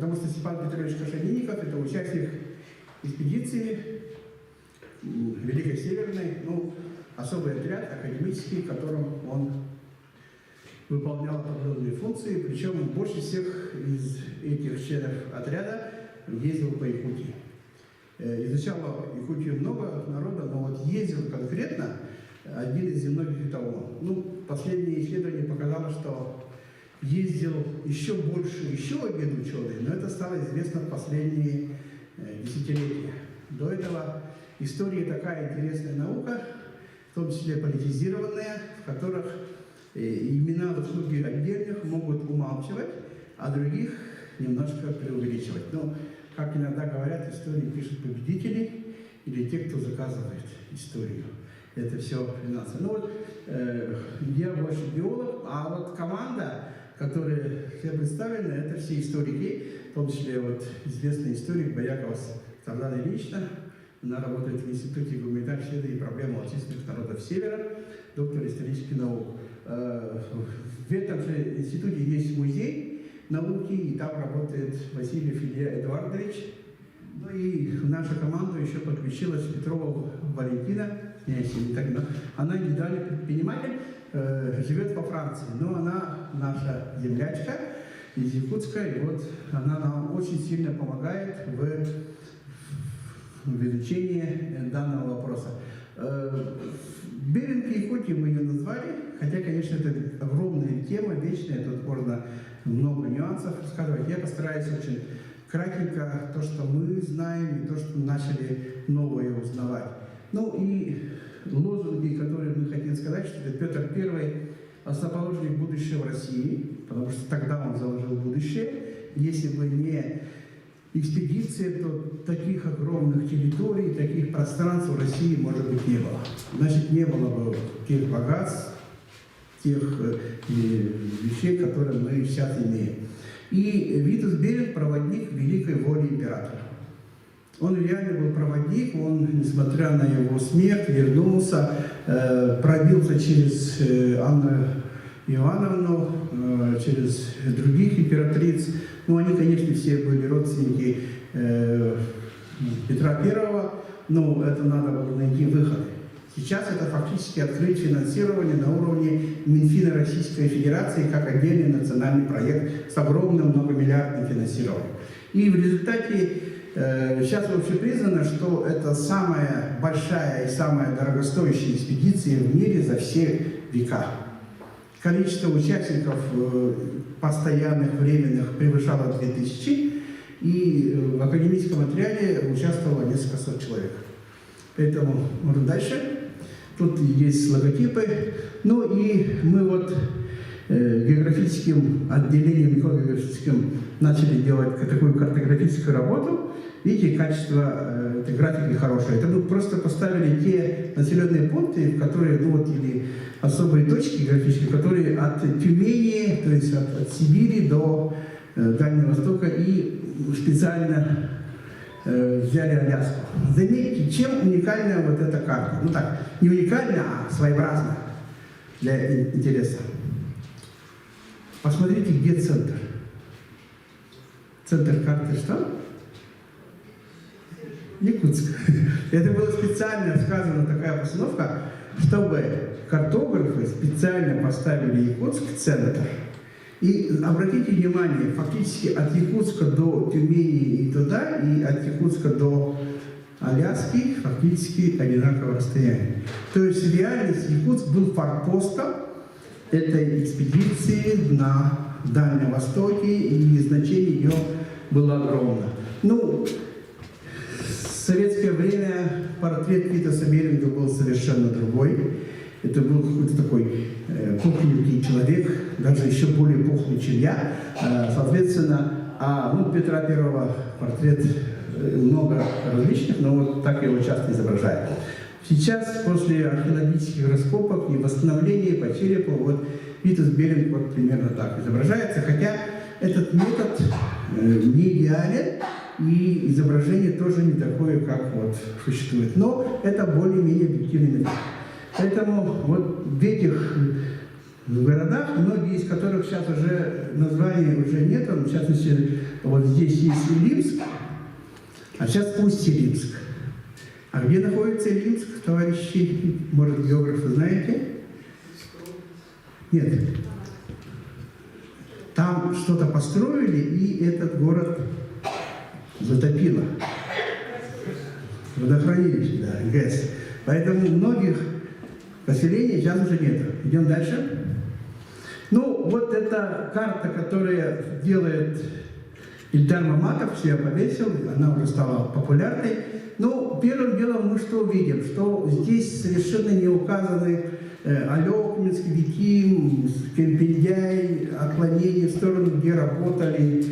Потому что Степан Петрович Кашанинников – это участник экспедиции Великой Северной, особый отряд академический, в котором он выполнял определенные функции, причем больше всех из этих членов отряда ездил по Якутии. Изучало Якутию много народа, но вот ездил конкретно один из немногих это он. Последнее исследование показало, что ездил еще больше, еще один ученый, но это стало известно в последние десятилетия. До этого история такая интересная наука, в том числе политизированная, в которых имена услуги отдельных могут умалчивать, а других немножко преувеличивать. Но, как иногда говорят, истории пишут победители или те, кто заказывает историю. Это все финансово. Я больше биолог, а вот команда, которая все представлены, это все историки, в том числе известный историк Боякова Сардана Ильична. Она работает в Институте гуманитарных исследований и проблем малочисленных народов Севера, доктор исторических наук. В этом же институте есть музей науки, и там работает Васильев Илья Эдуардович. И в нашу команду еще подключилась Петрова Валентина. Она недавний предприниматель, живет во Франции, но она наша землячка из Якутска, и она нам очень сильно помогает в изучении данного вопроса. Беринг Якутии мы ее назвали, хотя, конечно, это огромная тема, вечная, тут можно много нюансов рассказывать. Я постараюсь очень кратенько то, что мы знаем, и то, что начали новое узнавать. И лозунги, которые мы хотим сказать, что это Петр I, основоположник будущего России, потому что тогда он заложил будущее. Если бы не экспедиция, то таких огромных территорий, таких пространств в России, может быть, не было. Значит, не было бы тех богатств, тех вещей, которые мы сейчас имеем. И Витус Беринг – проводник великой воли императора. Он реально был проводник, он, несмотря на его смерть, вернулся, пробился через Анну Иоанновну, через других императриц. Они, конечно, все были родственники Петра I, но это надо было найти выход. Сейчас это фактически открыть финансирование на уровне Минфина Российской Федерации как отдельный национальный проект с огромным многомиллиардным финансированием. И в результате сейчас вообще признано, что это самая большая и самая дорогостоящая экспедиция в мире за все века. Количество участников постоянных, временных превышало 2000, и в академическом отряде участвовало несколько сот человек. Поэтому дальше. Тут есть логотипы. И мы географическим отделением, микрогеографическим, начали делать такую картографическую работу. Видите, качество этой графики хорошее. Это мы просто поставили те населенные пункты, которые, или особые точки географические, которые от Тюмени, то есть от Сибири до Дальнего Востока, и специально взяли Аляску. Заметьте, чем уникальна эта карта. Не уникальна, а своеобразна для интереса. Посмотрите, где центр. Центр карты что? Якутск. Это было специально сказано, такая постановка, чтобы картографы специально поставили Якутск в центр. И обратите внимание, фактически от Якутска до Тюмени и туда, и от Якутска до Аляски фактически одинаковое расстояние. То есть в реальности Якутск был форпостом этой экспедиции на Дальнем Востоке, и значение ее было огромно. В советское время портрет Витаса Беринга был совершенно другой. Это был какой-то такой пухленький человек, даже еще более пухлый, чем я. Соответственно, Петра I портрет много различных, но так его часто изображают. Сейчас, после археологических раскопок и восстановления по черепу, Витас Беринг примерно так изображается, хотя этот метод не идеален, и изображение тоже не такое, как существует. Но это более-менее объективный метод. Поэтому в этих в городах, многие из которых сейчас уже названий уже нет. В частности, вот здесь есть Илимск, а сейчас Усть-Илимск. А где находится Илимск, товарищи, может, географы знаете? Нет. Там что-то построили, и этот город затопило. Водохранилище, да, ГЭС. Поэтому многих поселений сейчас уже нет. Идем дальше. Ну, вот эта карта, которая делает Ильдар Маматов, все повесил, она уже стала популярной. Но первым делом мы что видим? Что здесь совершенно не указаны Алекминск, Виким, Кемпиндяй, отклонения в сторону, где работали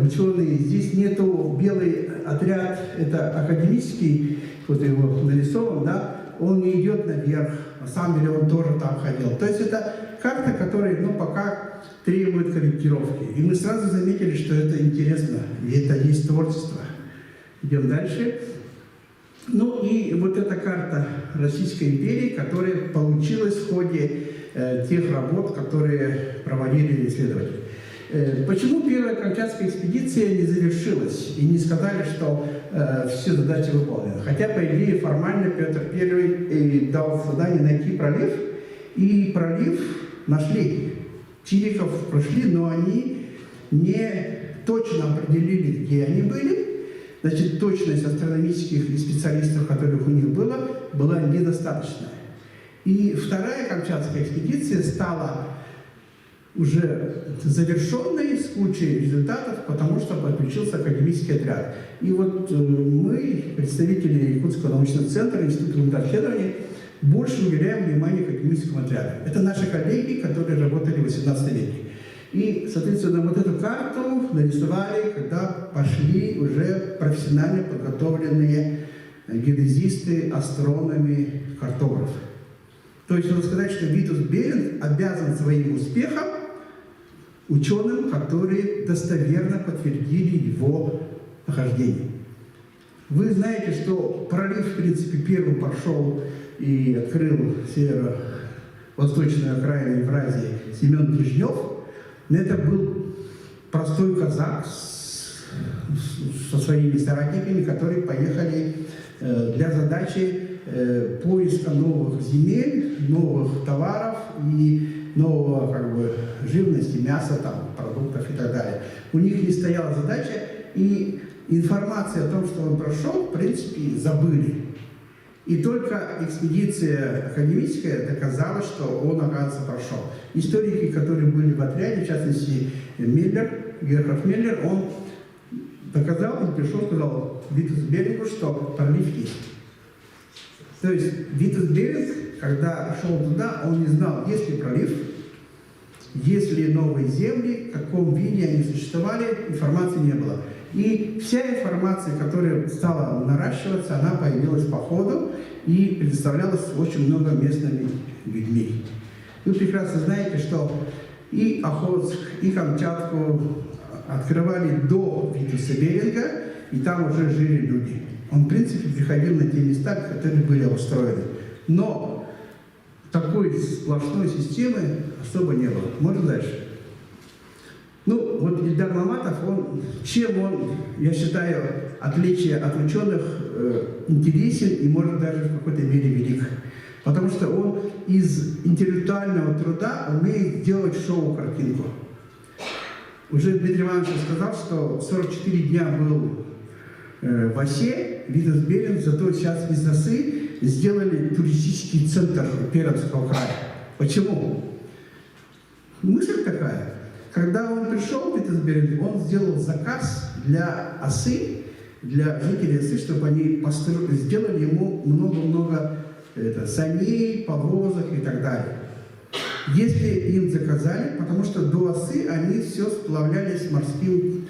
ученые. Здесь нету белый отряд, это академический, вот его нарисован, да, он не идет наверх, на самом деле он тоже там ходил. То есть это карта, которая, ну, пока требует корректировки. И мы сразу заметили, что это интересно, и это есть творчество. Идем дальше. Ну и вот эта карта Российской империи, которая получилась в ходе тех работ, которые проводили исследователи. Почему первая Камчатская экспедиция не завершилась и не сказали, что все задачи выполнены? Хотя, по идее, формально Петр I дал задание найти пролив, и пролив нашли. Чириков прошли, но они не точно определили, где они были. Значит, точность астрономических и специалистов, которых у них была недостаточная. И вторая Камчатская экспедиция стала уже завершенной с кучей результатов, потому что подключился академический отряд. И вот мы, представители Якутского научного центра, Института исследований, больше уделяем внимание академическому отряду. Это наши коллеги, которые работали в 18 веке. И, соответственно, вот эту карту нарисовали, когда пошли уже профессионально подготовленные геодезисты, астрономы, картографы. То есть, надо сказать, что Витус Беринг обязан своим успехом ученым, которые достоверно подтвердили его нахождение. Вы знаете, что пролив, в принципе, первым пошел и открыл северо-восточную окраину Евразии Семен Брежнев. Это был простой казак со своими соратниками, которые поехали для задачи поиска новых земель, новых товаров и нового, как бы, живности, мяса, там, продуктов и так далее. У них не стояла задача, и информация о том, что он прошел, в принципе, забыли. И только экспедиция академическая доказала, что он, оказывается, прошел. Историки, которые были в отряде, в частности, Меллер, Герхард Меллер, он доказал, он пришел, сказал Витус Берингу, что пролив есть. То есть Витус Беринг, когда шел туда, он не знал, есть ли пролив, есть ли новые земли, в каком виде они существовали, информации не было. И вся информация, которая стала наращиваться, она появилась по ходу и предоставлялась очень много местными людьми. Вы прекрасно знаете, что и Охотск, и Камчатку открывали до Витуса Беринга, и там уже жили люди. Он, в принципе, приходил на те места, которые были устроены. Но такой сплошной системы особо не было. Можно дальше? Ну, вот Ильдар Маматов, чем он, я считаю, отличие от ученых, интересен и, может, даже в какой-то мере велик. Потому что он из интеллектуального труда умеет делать шоу-картинку. Уже Дмитрий Иванович сказал, что 44 дня был в Осе, Витус Беринг, зато сейчас из Осы сделали туристический центр Пермского края. Почему? Мысль такая. Когда он пришел, Витус Беринг, он сделал заказ для Осы, для жителей Осы, чтобы они сделали ему много-много саней, повозок и так далее. Если им заказали, потому что до Осы они все сплавлялись морскими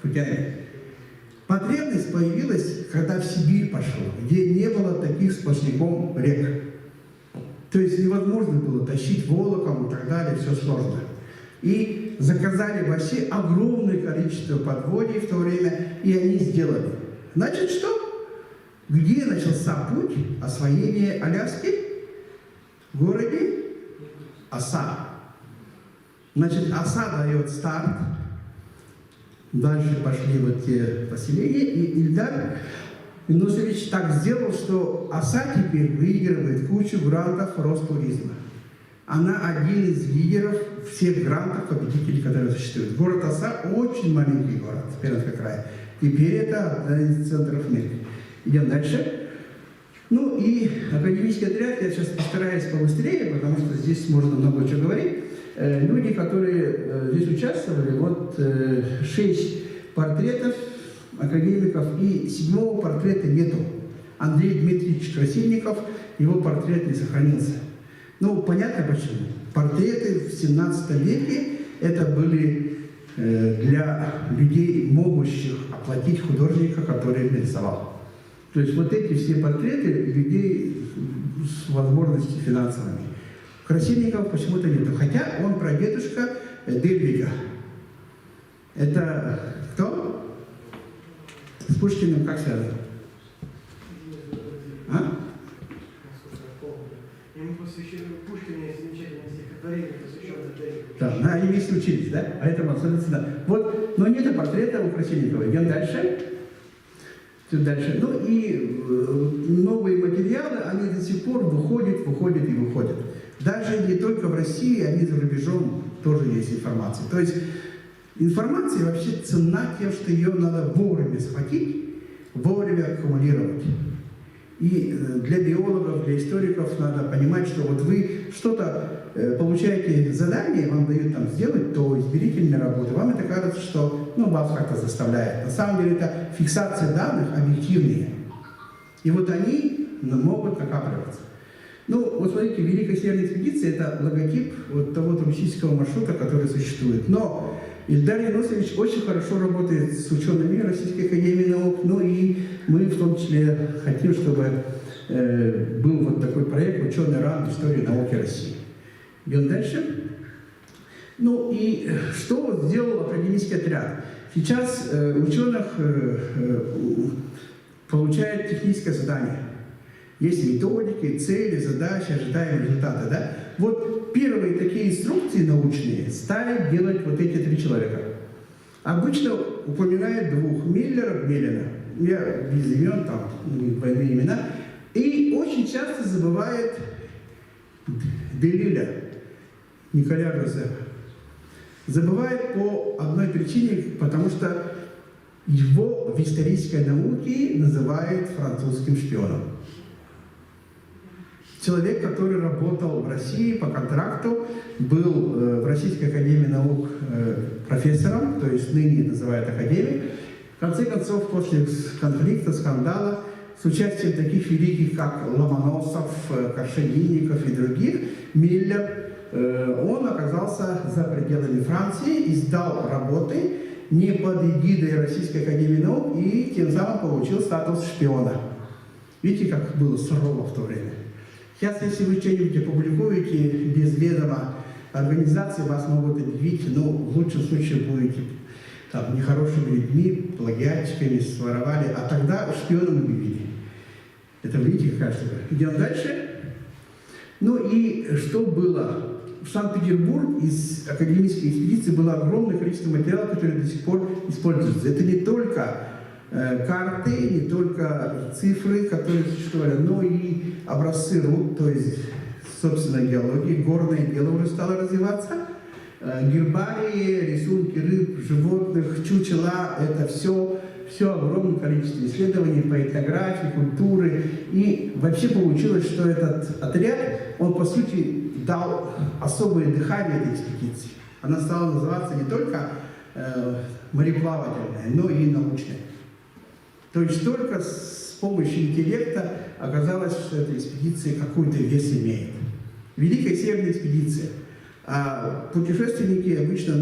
путями. Потребность появилась, когда в Сибирь пошел, где не было таких сплошняком рек. То есть невозможно было тащить волоком и так далее, все сложно. И заказали вообще огромное количество подводий в то время, и они сделали. Значит, что? Где начался путь освоения Аляски? В городе Оса. Значит, оса дает старт. Дальше пошли вот те поселения. И Ильдар Юнусович так сделал, что оса теперь выигрывает кучу грантов Ростуризма. Она один из лидеров всех грантов победителей, которые существуют. Город Оса очень маленький город в Пермском крае. Теперь это один из центров мира. Идем дальше. Ну и академический отряд, я сейчас постараюсь побыстрее, потому что здесь можно много чего говорить. Люди, которые здесь участвовали, вот 6 портретов академиков, и 7-го портрета нету. Андрей Дмитриевич Красильников, его портрет не сохранился. Ну, понятно почему. Портреты в 17 веке это были для людей, могущих оплатить художника, который нарисовал. То есть вот эти все портреты людей с возможностями финансовыми. Красильников почему-то нету. Хотя он прадедушка Дельвига. Это кто? С Пушкиным как связано? А? Ему посвящены Пушкина есть замечательное стихотворение, посвященное Дельвигу. Да, они вместе учились, да? А это абсолютно да. Вот, но нет портрета у Красильникова. Идем дальше. Дальше. Ну и новые материалы, они до сих пор выходят и выходят. Даже не только в России, они за рубежом тоже есть информация. То есть информация вообще ценна тем, что ее надо вовремя схватить, вовремя аккумулировать. И для биологов, для историков надо понимать, что вот вы что-то получаете задание, вам дают там сделать, то измерительная работа, вам это кажется, что вас как-то заставляет. На самом деле это фиксация данных объективные. И вот они могут накапливаться. Ну, вот смотрите, Великая Северная экспедиция – это логотип вот того туристического маршрута, который существует. Но Ильдар Юнусович очень хорошо работает с учеными Российской академии наук, ну и мы в том числе хотим, чтобы был вот такой проект «Ученый ранг истории науки России». Идем дальше. Ну и что сделал академический отряд? Сейчас ученых получают техническое задание. Есть методики, цели, задачи, ожидаемые результаты. Да? Вот первые такие инструкции научные стали делать вот эти 3 человека. Обычно упоминают 2: Миллера, Гмелина. Я без имен, там, двойные имена. И очень часто забывает Делиля, Николя Жозефа. Забывает по одной причине, потому что его в исторической науке называют французским шпионом. Человек, который работал в России по контракту, был в Российской академии наук профессором, то есть ныне называют академик. В конце концов, после конфликта, скандала, с участием таких великих, как Ломоносов, Коршенинников и других, Миллер, он оказался за пределами Франции и сдал работы не под эгидой Российской академии наук и тем самым получил статус шпиона. Видите, как было сурово в то время? Сейчас, если вы что-нибудь опубликуете без ведома организации, вас могут объявить, но в лучшем случае будете там нехорошими людьми, плагиатчиками, своровали, а тогда шпионом объявили. Это видите, какая штука. Идем дальше. Ну и что было? В Санкт-Петербург из академической экспедиции было огромное количество материалов, которые до сих пор используются. Это не только карты, не только цифры, которые существовали, но и образцы руд, то есть, собственно, геология, горное дело уже стало развиваться. Гербарии, рисунки рыб, животных, чучела, это все огромное количество исследований по этнографии, культуры. И вообще получилось, что этот отряд, он по сути дал особое дыхание этой экспедиции. Она стала называться не только мореплавательной, но и научной. То есть только с помощью интеллекта оказалось, что эта экспедиция какой-то вес имеет. Великая Северная экспедиция. А путешественники обычно,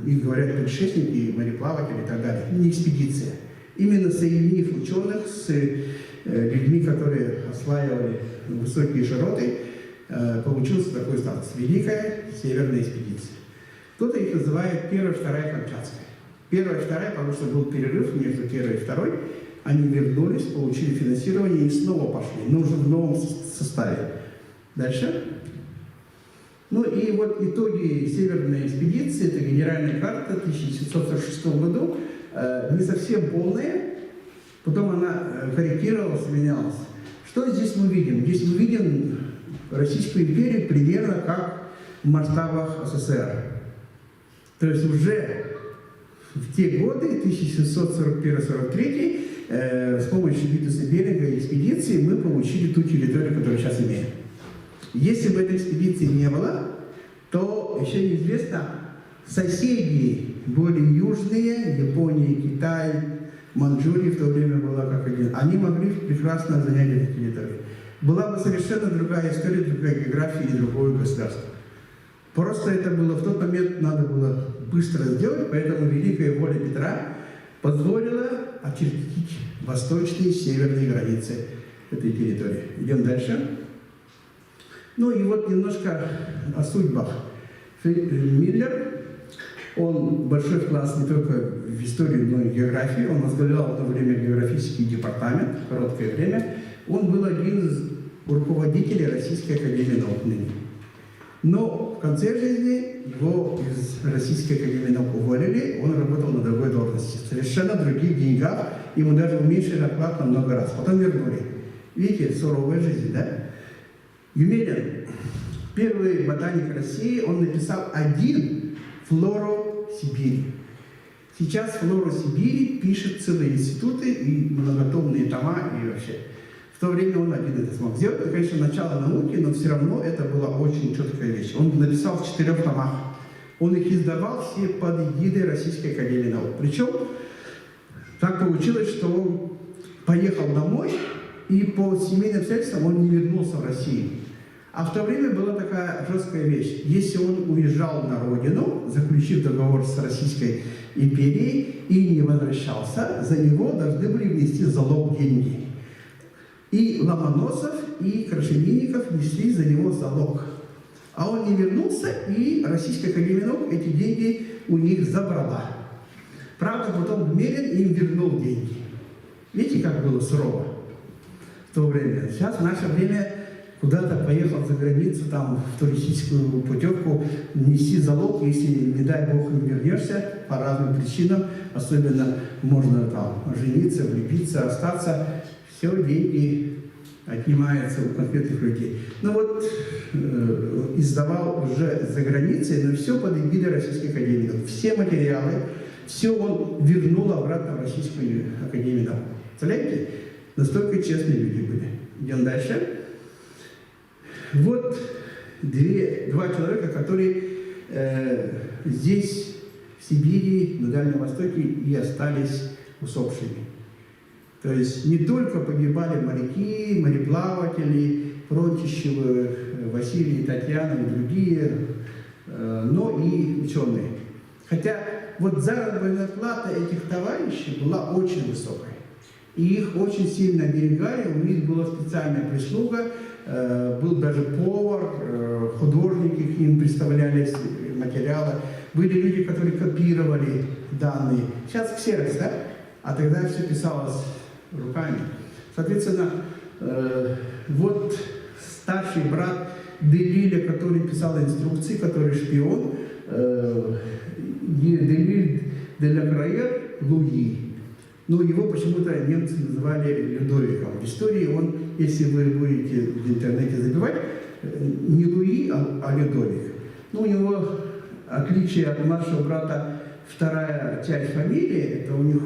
их говорят путешественники, мореплаватели и так далее. Не экспедиция. Именно соединив ученых с людьми, которые осваивали высокие широты, получился такой статус. Великая Северная экспедиция. Кто-то их называет первая, вторая Камчатская. Первая, вторая, потому что был перерыв между первой и второй. Они вернулись, получили финансирование и снова пошли, но уже в новом составе. Дальше. Ну и вот итоги северной экспедиции, это генеральная карта 1746 году, не совсем полная, потом она корректировалась, менялась. Что здесь мы видим? Здесь мы видим Российскую империю примерно как в масштабах СССР. То есть уже в те годы, 1741-43, с помощью Витуса Беринга и экспедиции мы получили ту территорию, которую сейчас имеем. Если бы этой экспедиции не было, то еще неизвестно, соседи более южные, Япония, Китай, Манчжурия в то время была как один, они могли прекрасно занять эту территорию. Была бы совершенно другая история, другая география и другое государство. Просто это было в тот момент, надо было быстро сделать, поэтому великая воля Петра позволила очертить восточные и северные границы этой территории. Идем дальше. Ну и вот немножко о судьбах. Миллер, он большой вклад не только в историю, но и в географию. Он возглавлял одно время географический департамент, короткое время. Он был один из руководителей Российской академии наук ныне. Но в конце жизни его из Российской академии наук уволили, он работал на другой должности, совершенно других деньгах, ему даже уменьшили оклад на много раз, потом вернули. Видите, суровая жизнь, да? Юмелин, первый ботаник России, он написал один флору Сибири. Сейчас флору Сибири пишет целые институты и многотомные тома, и вообще. В то время он один это смог сделать. Это, конечно, начало науки, но все равно это была очень четкая вещь. Он написал в 4 томах. Он их издавал все под эгидой Российской академии наук. Причем так получилось, что он поехал домой, и по семейным обстоятельствам он не вернулся в Россию. А в то время была такая жесткая вещь. Если он уезжал на родину, заключив договор с Российской империей и не возвращался, за него должны были внести залог деньги. И Ломоносов, и Крашенинников несли за него залог. А он не вернулся, и Российская академия наук эти деньги у них забрала. Правда, потом Гмелин им вернул деньги. Видите, как было сурово в то время. Сейчас в наше время куда-то поехал за границу, там, в туристическую путевку, неси залог, если, не дай бог, не вернешься по разным причинам, особенно можно там жениться, влюбиться, остаться, все, деньги отнимаются у конкретных людей. Ну вот, издавал уже за границей, но все под эгидой Российской академии наук. Все материалы, все он вернул обратно в Российскую академию наук. Представляете? Настолько честные люди были. Идем дальше. Вот два человека, которые здесь, в Сибири, на Дальнем Востоке и остались усопшими. То есть не только погибали моряки, мореплаватели, Пронтищевы, Василий, Татьяна и другие, но и ученые. Хотя вот заработная плата этих товарищей была очень высокой. И их очень сильно оберегали, у них была специальная прислуга, был даже повар, художники к ним представляли материалы. Были люди, которые копировали данные. Сейчас ксерокс, да? А тогда все писалось руками. Соответственно, вот старший брат Делиля, который писал инструкции, который шпион, Делиль де ла Краер Луи. Но его почему-то немцы называли Людовиком. В истории он, если вы будете в интернете забивать, не Луи, а Людовик. Ну, у него отличие от младшего брата, вторая часть фамилии, это у них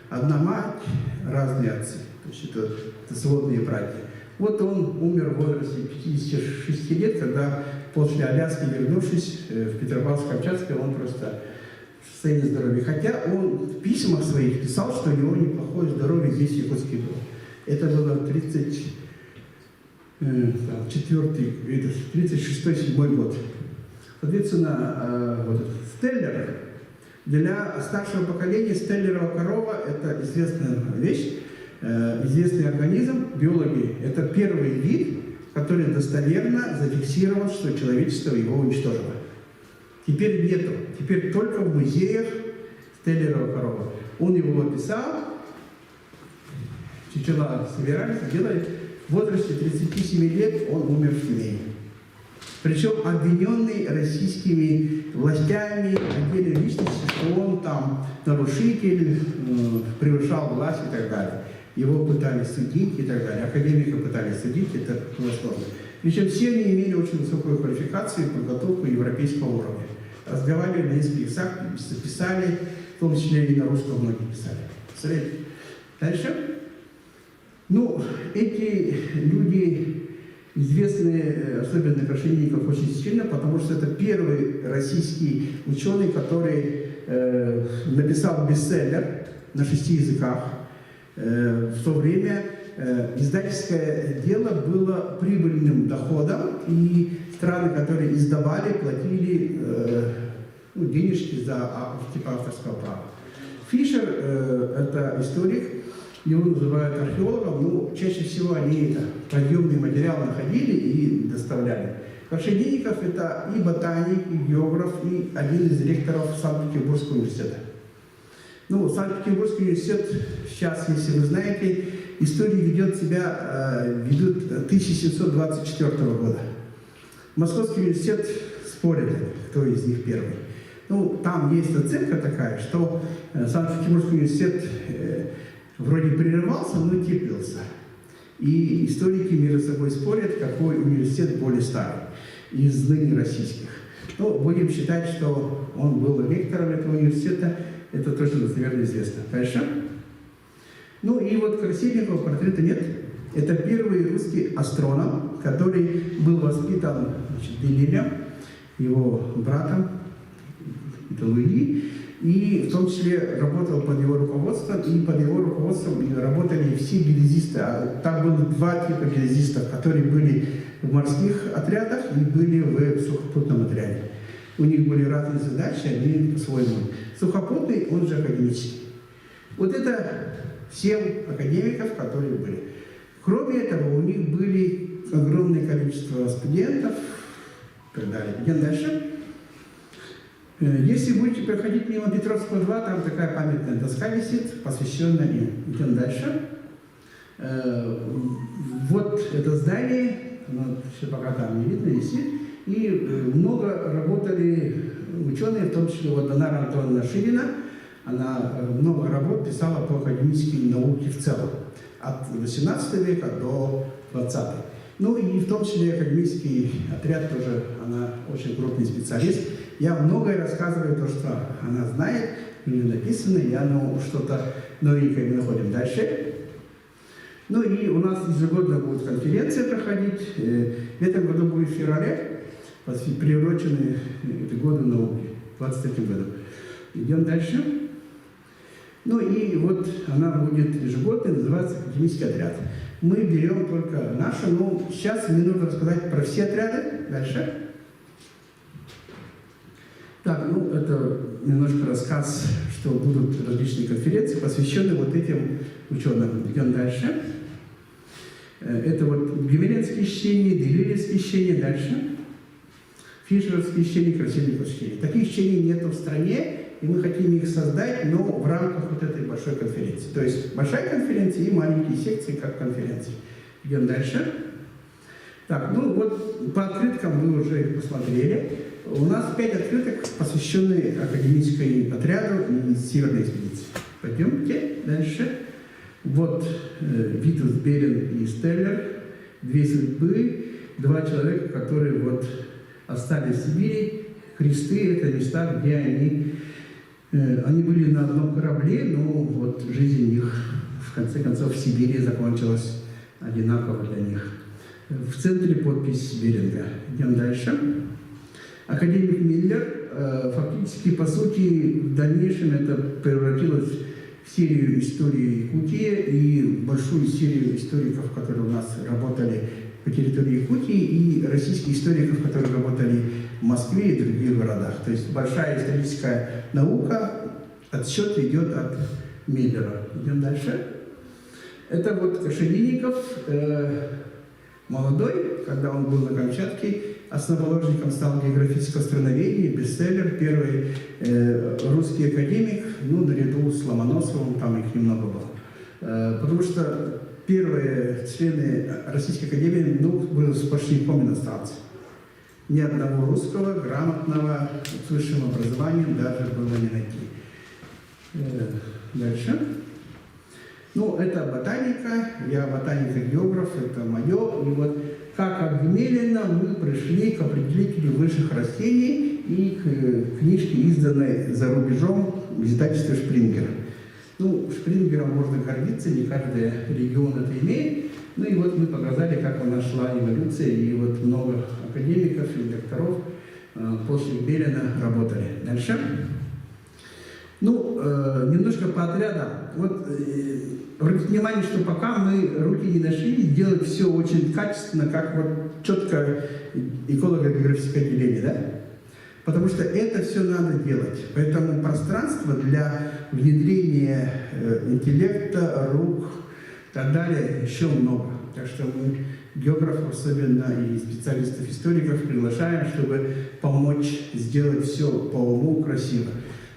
одна мать, разные отцы. То есть это сводные братья. Вот он умер в возрасте 56 лет, когда после Аляски, вернувшись в Петропавловск-Камчатский, он просто в состоянии здоровья. Хотя он в письмах своих писал, что у него неплохое здоровье здесь в Якутске было. Это было 36-37 год. Соответственно, вот Стеллер, для старшего поколения стеллерова корова – это известная вещь, известный организм, биологи. Это первый вид, который достоверно зафиксировал, что человечество его уничтожило. Теперь нету. Теперь только в музеях стеллерова корова. Он его описал, чучела собирались, делали. В возрасте 37 лет он умер в Тюмени. Причем обвиненный российскими властями, отдельной личностью, что он там нарушитель, превышал власть и так далее. Его пытались судить и так далее. Академика пытались судить, это было сложно. Причем все они имели очень высокую квалификацию и подготовку европейского уровня. Разговаривали на нескольких языках, писали, в том числе и на русском многие писали. Дальше. Ну, эти люди известны, особенно Крашенинников, очень сильно, потому что это первый российский ученый, который написал бестселлер на 6 языках. В то время издательское дело было прибыльным доходом, и страны, которые издавали, платили денежки за типа авторского права. Фишер это историк, его называют археологом, но чаще всего они подъемный материал находили и доставляли. Крашенинников это и ботаник, и географ, и один из ректоров Санкт-Петербургского университета. Ну, Санкт-Петербургский университет сейчас, если вы знаете, история ведет себя, ведут 1724 года. Московский университет спорит, кто из них первый. Ну, там есть оценка такая, что Санкт-Петербургский университет вроде прерывался, но теплился. И историки между собой спорят, какой университет более старый из ныне российских. Ну, будем считать, что он был ректором этого университета, это точно достоверно известно. Дальше. Ну и вот Красильникова портрета нет. Это первый русский астроном, который был воспитан Делилем, его братом, это Луи, и в том числе работал под его руководством, и под его руководством работали все геодезисты. Там было 2 типа геодезистов, которые были в морских отрядах и были в сухопутном отряде. У них были разные задачи, они по-своему. Сухопутный, он же академический. Вот это 7 академиков, которые были. Кроме этого, у них были огромное количество студентов и так далее. Идем дальше. Если будете проходить мимо Петровского 2, там такая памятная доска висит, посвященная им. Идем дальше. Вот это здание, все пока там не видно, висит. И много работали ученые, в том числе вот Донара Антоновна Ширина, она много работ писала по академической науке в целом, от 18 века до 20. Ну и в том числе академический отряд тоже, она очень крупный специалист. Я многое рассказываю, то, что она знает, у нее написано, я что-то новенькое мы находим. Дальше. Ну и у нас ежегодно будет конференция проходить. В этом году будет в феврале, приурочены годы науки, в 23 году. Идем дальше. Ну и вот она будет ежегодно называться академический отряд. Мы берем только наши, но сейчас мне нужно рассказать про все отряды. Дальше. Так, ну это немножко рассказ, что будут различные конференции, посвященные вот этим ученым. Идем дальше. Это вот гюмеринские чтения, делилевские чтения. Дальше. Фишеровские чтения, Красильниковские чтения. Таких чтений нету в стране, и мы хотим их создать, но в рамках вот этой большой конференции. То есть большая конференция и маленькие секции, как конференции. Идем дальше. Так, ну вот по открыткам вы уже их посмотрели. У нас 5 открыток, посвященные академической отряду и северной экспедиции. Пойдемте дальше. Вот Витус, Беринг и Стеллер. 2 судьбы, 2 человека, которые вот остались в Сибири. Кресты — это места, где они были на одном корабле, но вот жизнь их в конце концов в Сибири закончилась одинаково для них. В центре подпись Беринга. Идем дальше. Академик Миллер, фактически, по сути, в дальнейшем это превратилось в серию истории Якутии и большую серию историков, которые у нас работали по территории Якутии, и российских историков, которые работали в Москве и других городах. То есть большая историческая наука, отсчет идет от Миллера. Идем дальше. Это вот Крашенинников, молодой, когда он был на Камчатке, основоположником стал географического страноведения, бестселлер, первый русский академик, ну, наряду с Ломоносовым, там их немного было. Потому что первые члены Российской академии, ну, были сплошняком иностранцы. ни одного русского, грамотного, с высшим образованием даже было не найти. Дальше. Ну, это ботаника, я ботаник-географ, это мое. И вот как обмеленно мы пришли к определителю высших растений и к книжке, изданной за рубежом в издательстве Шпрингера. Ну, Шпрингером можно гордиться, не каждый регион это имеет. Ну и вот мы показали, как она шла эволюция, и вот много академиков и докторов после Белена работали. Дальше. Ну, немножко по отрядам. Вот, обратите внимание, что пока мы руки не нашли, делать все очень качественно, как вот четко эколого-географическое деление, да? Потому что это все надо делать. Поэтому пространство для внедрения интеллекта, рук и так далее еще много. Так что мы географов, особенно и специалистов-историков, приглашаем, чтобы помочь сделать все по уму красиво.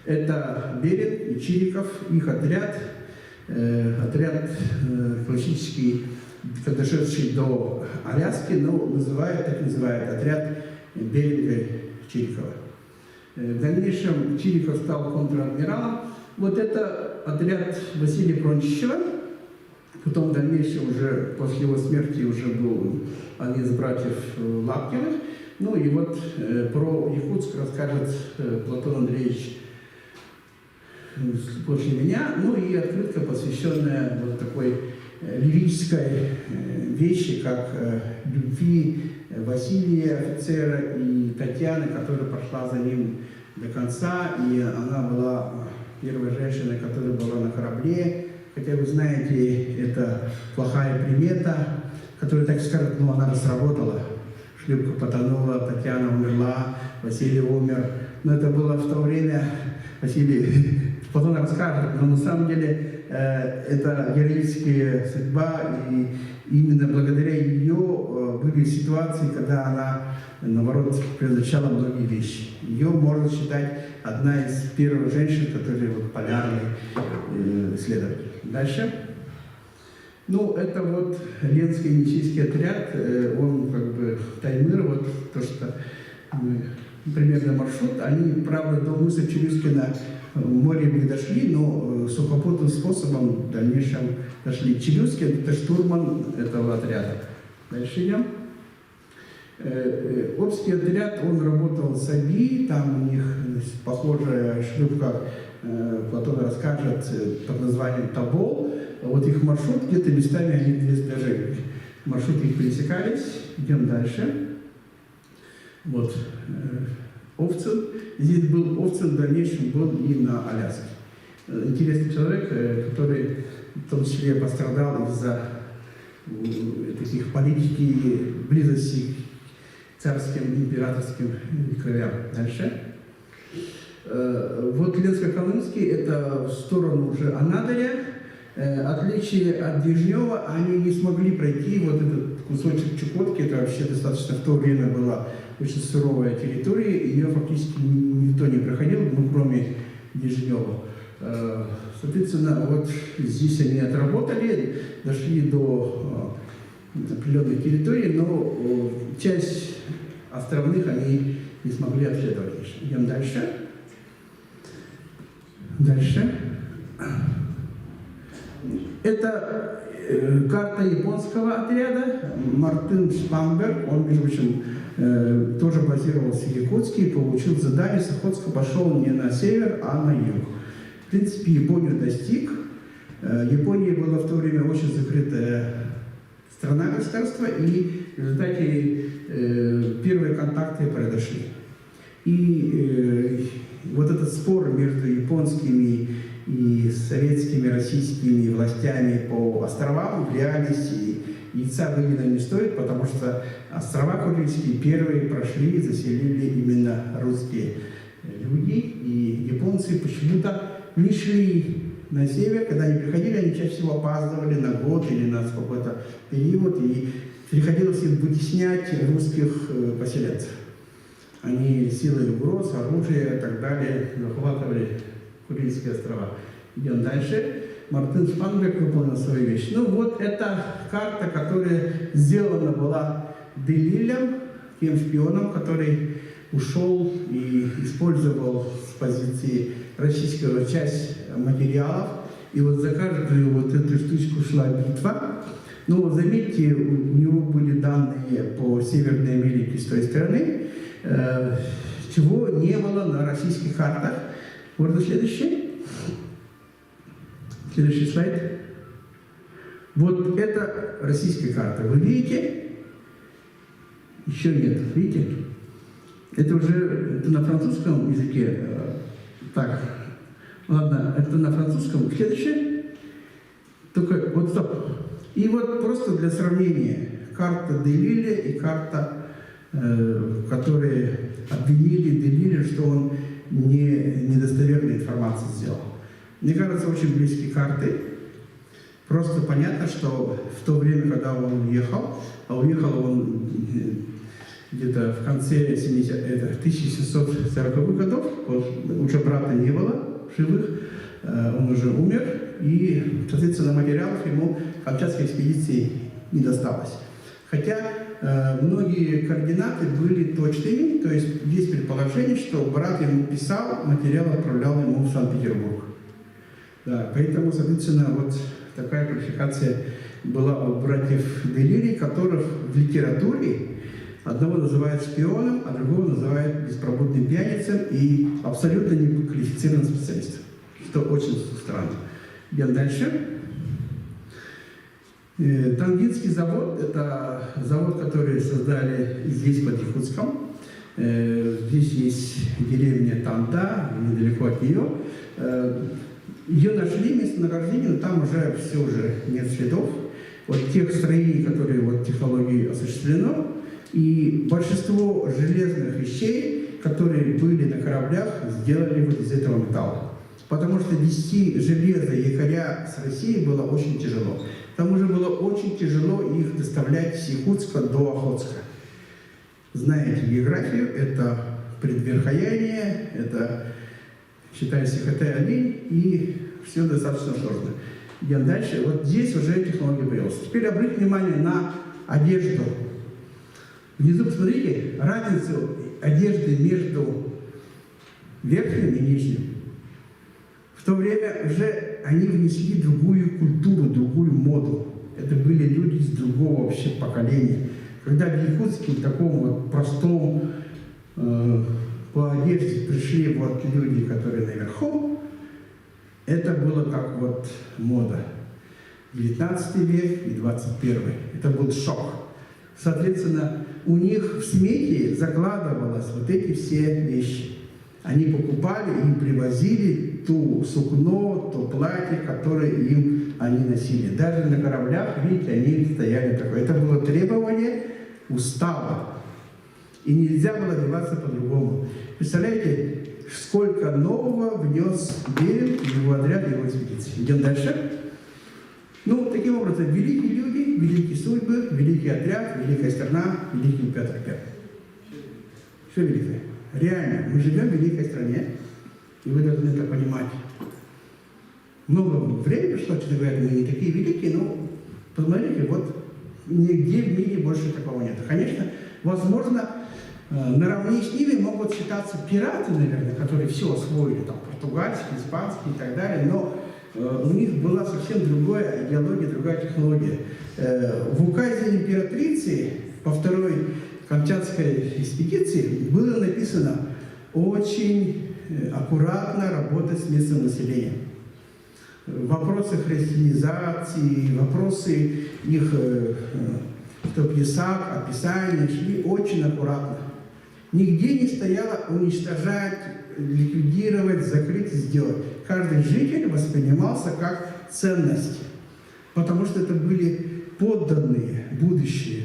Это Берин и Чириков, их отряд классический, дошедший до Аляски, но так называют отряд Беринга и Чирикова. В дальнейшем Чириков стал контр-адмиралом. Вот это отряд Василия Прончичева. Потом в дальнейшем уже после его смерти уже был один из братьев Лаптевых. Ну и вот про Якутск расскажет Платон Андреевич после меня. Ну и открытка, посвященная вот такой лирической вещи, как любви Василия, офицера, и Татьяны, которая прошла за ним до конца. И она была первой женщиной, которая была на корабле. Хотя вы знаете, это плохая примета, которая, так скажет, ну она же сработала. Шлюпка потонула, Татьяна умерла, Василий умер. Но это было в то время, Василий потом расскажет, но на самом деле это героическая судьба, и именно благодаря ее были ситуации, когда она, наоборот, предотвращала многие вещи. Ее можно считать одна из первых женщин, которые вот полярный исследователь. Дальше. Ну, это вот Ленский енисейский отряд, он как бы Таймыр, вот то, что примерно маршрут, они, правда, до мыса Челюскина морем не дошли, но сухопутным способом в дальнейшем дошли. Челюскин – это штурман этого отряда. Дальше идем. Обский отряд, он работал с Аби, там у них похожая шлюпка, Платон расскажет, под названием Тобол. Вот их маршрут, где-то местами они даже маршруты их пересекались. Идем дальше. Вот. Овцин. Здесь был Овцин, в дальнейшем был и на Аляске. Интересный человек, который в том числе пострадал из-за таких политики, близости к царским, императорским кровям. Дальше. Вот Ленско-Колымский, это в сторону уже Анадыря. Отличие от Дежнева, они не смогли пройти вот этот кусочек Чукотки, это вообще достаточно в то время была очень суровая территория, ее фактически никто не проходил, ну, кроме Дежнева. Соответственно, вот здесь они отработали, дошли до определенной территории, но часть островных они не смогли обследовать. Идем дальше. Дальше. Это карта японского отряда. Мартин Шпанберг, он, между прочим, тоже базировался в Якутске, получил задание с Охотска, пошел не на север, а на юг. В принципе, Японию достиг. Япония была в то время очень закрытая страна, государство, и в результате первые контакты произошли. И вот этот спор между японскими и советскими, российскими властями по островам в реальности яйца выгодно не стоит, потому что острова Курильские первые прошли и заселили именно русские люди, и японцы почему-то не шли на север. Когда они приходили, они чаще всего опаздывали на год или на какой-то период, и приходилось им вытеснять русских поселенцев. Они силой угроз, оружия и так далее захватывали Курильские острова. Идем дальше. Мартин Шпанберг выполнил свою вещь. Ну вот это карта, которая сделана была Делилем тем шпионам, который ушел и использовал с позиции российского часть материалов. И вот за каждую вот эту штучку шла битва. Но заметьте, у него были данные по Северной Америке с той стороны, чего не было на российских картах. Вот следующий. Следующий слайд. Вот это российская карта. Вы видите? Еще нет. Видите? Это уже на французском языке. Так, ладно, это на французском. Следующее. Только вот стоп. И вот просто для сравнения. Карта Делилля и карта, которые обвинили Делилля, что он недостоверную информацию сделал. Мне кажется, очень близкие карты. Просто понятно, что в то время, когда он уехал, а уехал он где-то в конце 1740-х годов, уже брата не было живых, он уже умер, и, соответственно, материалов ему Камчатской экспедиции не досталось. Хотя многие координаты были точными, то есть есть предположение, что брат ему писал, материал отправлял ему в Санкт-Петербург. Да, поэтому, соответственно, вот такая квалификация была у братьев Делилли, которых в литературе одного называют шпионом, а другого называют беспробудным пьяницей и абсолютно неквалифицированным специалистом, что очень странно. Идем дальше. Тангинский завод – это завод, который создали здесь, под Якутском. Здесь есть деревня Танда, недалеко от нее. Ее нашли, местонахождение, но там уже все уже нет следов. Вот тех строений, которые вот технологией осуществлено, и большинство железных вещей, которые были на кораблях, сделали вот из этого металла. Потому что везти железо и якоря с России было очень тяжело. К тому же было очень тяжело их доставлять с Якутска до Охотска. Знаете географию, это предверхояние, это, считается, Хатay-Олень, и все достаточно сложно. Идем дальше. Вот здесь уже технология появилась. Теперь обратите внимание на одежду. Внизу, посмотрите, разницу одежды между верхним и нижним. В то время уже они внесли другую культуру, другую моду. Это были люди из другого вообще поколения. Когда в Якутске, в таком вот простом по одежде пришли вот люди, которые наверху, это было как вот мода. 19 век и 21. Это был шок. Соответственно, у них в смете закладывалось вот эти все вещи. Они покупали, им привозили ту сукно, то платье, которое они носили. Даже на кораблях, видите, они стояли такое. Это было требование устава. И нельзя было одеваться по-другому. Представляете, сколько нового внес Беринг в его отряд, его экспедиции. Идем дальше. Ну, таким образом, великие люди, великие судьбы, великий отряд, великая страна, великий Петр I. Что великое? Реально, мы живем в великой стране, и вы должны это понимать. Много времени прошло, честно говоря, мы не такие великие, но посмотрите, вот нигде в мире больше такого нет. Конечно, возможно, наравне с ними могут считаться пираты, наверное, которые все освоили, там, португальский, испанский и так далее, но у них была совсем другая идеология, другая технология. В указе императрицы по второй Камчатской экспедиции было написано очень аккуратно работать с местным населением. Вопросы христианизации, вопросы их топьясак, описания шли очень аккуратно. Нигде не стояло уничтожать, ликвидировать, закрыть и сделать. Каждый житель воспринимался как ценность, потому что это были подданные, будущие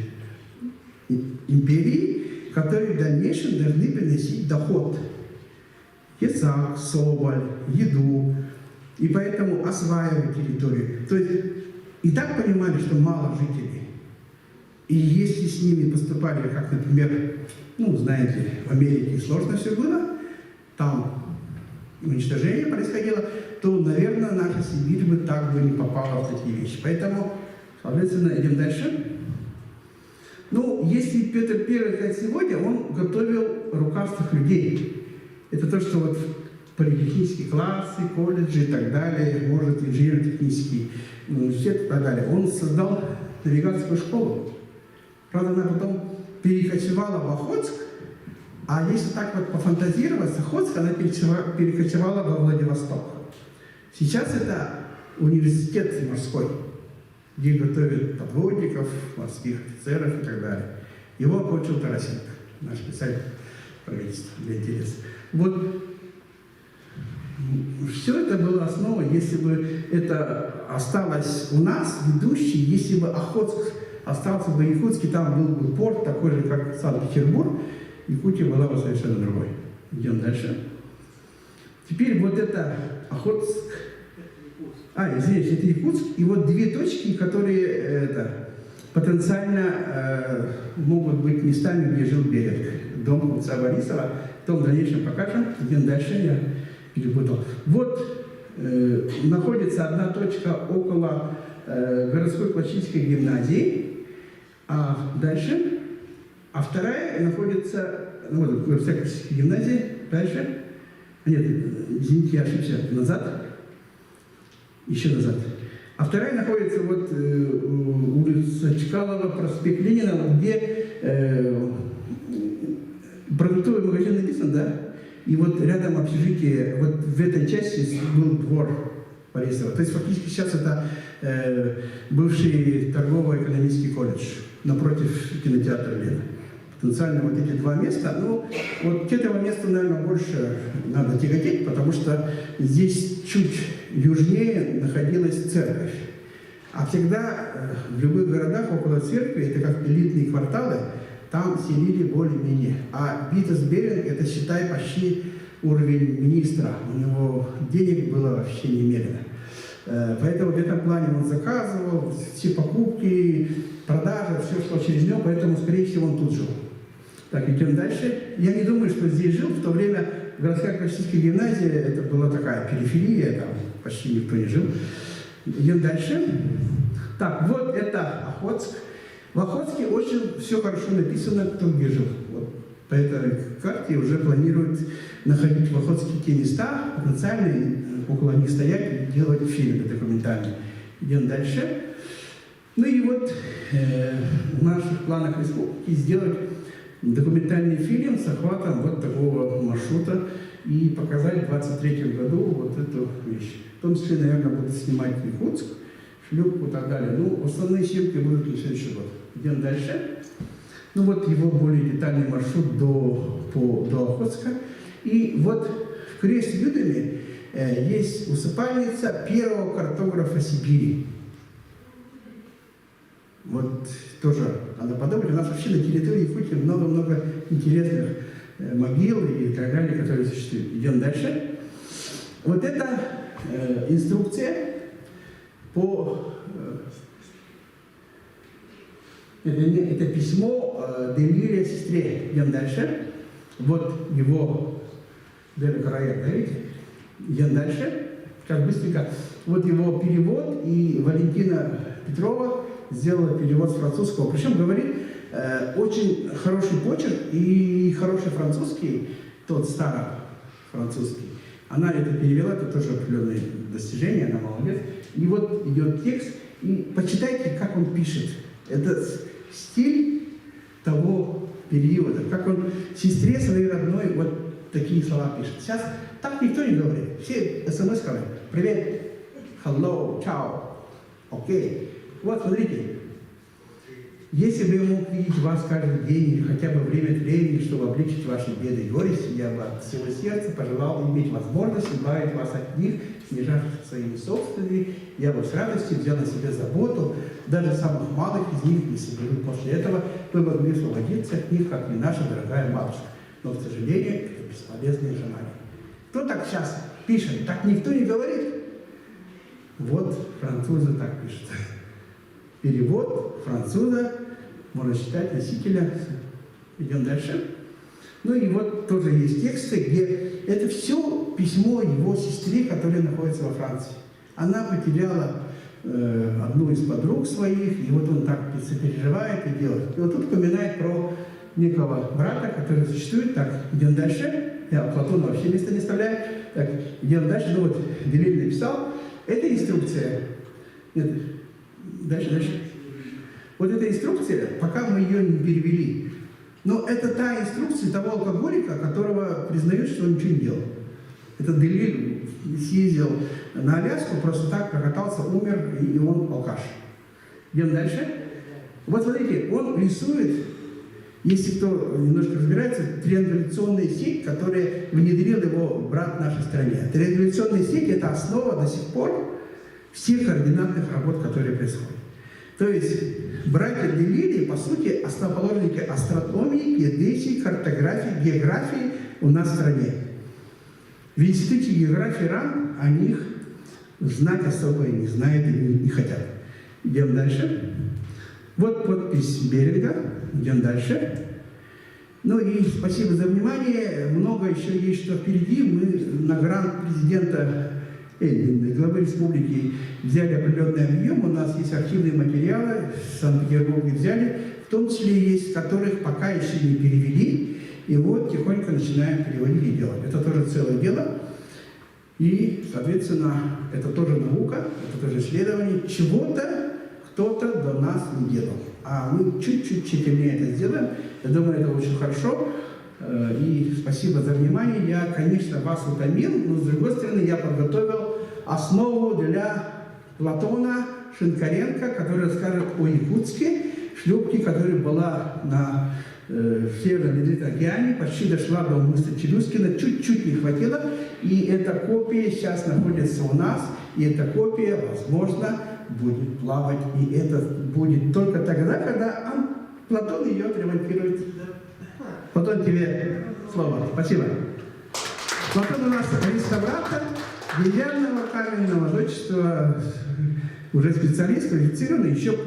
империи, которые в дальнейшем должны приносить доход. Ясак, соболь, еду. И поэтому осваивать территорию. То есть и так понимали, что мало жителей. И если с ними поступали, как, например, ну, знаете, в Америке сложно все было, там уничтожение происходило, то, наверное, наша Сибирь бы так бы не попала в такие вещи. Поэтому, соответственно, идем дальше. Ну, если Петр I, как сегодня, он готовил рукастых людей. Это то, что вот политехнические классы, колледжи и так далее, может, инженерно-технический университет и так далее. Он создал навигаторскую школу. Правда, она потом перекочевала в Охотск, а если так вот пофантазировать, с Охотска она перекочевала во Владивосток. Сейчас это университет морской, где готовят подводников, морских офицеров и так далее. Его окончил Тарасенко, наш писатель правительства, для интереса. Вот все это было основой, если бы это осталось у нас, ведущий, если бы Охотск остался бы в Якутске, там был бы порт, такой же, как Санкт-Петербург, Якутия была бы совершенно другой. Идем дальше. Теперь вот это Охотск, извините, это Якутск, и вот две точки, которые потенциально могут быть местами, где жил Беринг. Дом купца Борисова, то в дальнейшем покажем. Идем дальше, я перепутал. Вот находится одна точка около городской классической гимназии, а дальше, а вторая находится, ну вот, городской классической гимназии, дальше, нет, извините, я ошибся, назад, еще назад. А вторая находится вот улица Чкалова, проспект Ленина, где продуктовый магазин написан, да? И вот рядом общежитие, вот в этой части был двор Борисова. То есть фактически сейчас это бывший торгово-экономический колледж напротив кинотеатра Лена. Потенциально вот эти два места, ну, вот к этому месту, наверное, больше надо тяготеть, потому что здесь чуть южнее находилась церковь. А всегда в любых городах около церкви, это как элитные кварталы, там селили более-менее. А Витас-Беринг, это, считай, почти уровень министра. У него денег было вообще немерено. Поэтому в этом плане он заказывал все покупки, продажи, все шло через него, поэтому, скорее всего, он тут жил. Так, идем дальше. Я не думаю, что здесь жил. В то время городская классическая гимназия, это была такая периферия, там почти никто не жил. Идем дальше. Так, вот это Охотск. В Охотске очень все хорошо написано, кто где жил. Вот по этой карте уже планируют находить в Охотске те места, потенциальные, около них стоять и делать фильмы документальные. Идем дальше. Ну и вот в наших планах республики сделать документальный фильм с охватом вот такого маршрута и показать в 2023 году вот эту вещь. В том числе, наверное, будут снимать Якутск, Шлюпку и так далее. Ну, основные съемки будут на следующий год. Идем дальше. Ну вот его более детальный маршрут до Охотска. И вот в Крест-Юдами есть усыпальница первого картографа Сибири. Вот тоже надо подумать. У нас вообще на территории Якутии много-много интересных могил и так далее, которые существуют. Идем дальше. Вот это инструкция по... Это письмо Делире сестре. Идем дальше. Вот его Делире, видите? Идем дальше. Сейчас быстренько. Вот его перевод, и Валентина Петрова сделала перевод с французского. Причем говорит очень хороший почерк и хороший французский, тот старо-французский. Она это перевела, это тоже определенные достижения, она молодец. И вот идет текст, и почитайте, как он пишет. Это стиль того периода, как он сестре своей родной вот такие слова пишет. Сейчас так никто не говорит. Все смс говорят. Привет, hello, чао, окей. Вот, смотрите. Если бы я мог видеть вас каждый день или хотя бы время от времени, чтобы облегчить ваши беды и горести, я бы от всего сердца пожелал иметь возможность избавить вас от них, снижав своими собственными. Я бы с радостью взял на себя заботу, даже самых малых из них, если бы вы после этого вы могли освободиться от них, как и наша дорогая матушка. Но, к сожалению, это бесполезное желание. Кто так сейчас пишет? Так никто не говорит. Вот французы так пишут. Перевод француза, можно считать носителя. Идем дальше. Ну и вот тоже есть тексты, где это все письмо его сестре, которая находится во Франции. Она потеряла одну из подруг своих, и вот он так сопереживает и делает. И вот тут упоминает про некого брата, который существует. Так, идем дальше. Я Платона вообще места не оставляю. Так, идем дальше. Ну вот, Делиль написал. Это инструкция. Нет, дальше. Вот эта инструкция, пока мы ее не перевели, но это та инструкция того алкоголика, которого признают, что он ничего не делал. Это Делиль съездил на Аляску, просто так прокатался, умер, и он алкаш. Идем дальше. Вот смотрите, он рисует, если кто немножко разбирается, триангуляционную сеть, которую внедрил его брат в нашей стране. Триангуляционная сеть – это основа до сих пор всех координатных работ, которые происходят. То есть братья Делили, по сути, основоположники астрономии, геодезии, картографии, географии у нас в стране. В институте географии РАН они их знать особо не знают и не хотят. Идем дальше. Вот подпись Беринга. Идем дальше. Ну и спасибо за внимание. Много еще есть, что впереди. Мы на грант президента главы республики взяли определенный объем. У нас есть архивные материалы, в Санкт-Петербурге взяли, в том числе есть, которых пока еще не перевели. И вот тихонько начинаем переводить и делать. Это тоже целое дело. И, соответственно, это тоже наука, это тоже исследование. Чего-то кто-то до нас не делал. А мы чуть-чуть тщательнее это сделаем. Я думаю, это очень хорошо. И спасибо за внимание. Я, конечно, вас утомил, но, с другой стороны, я подготовил основу для Платона Шинкаренко, который расскажет о Якутске, шлюпке, которая была в Северном Ледовитом океане, почти дошла до мыса Челюскина, чуть-чуть не хватило, и эта копия сейчас находится у нас, и эта копия, возможно, будет плавать, и это будет только тогда, когда Платон ее отремонтирует. Платон, тебе слово. Спасибо. Платон у нас реставратор деревянного каменного зодчества, уже специалист, квалифицированный, еще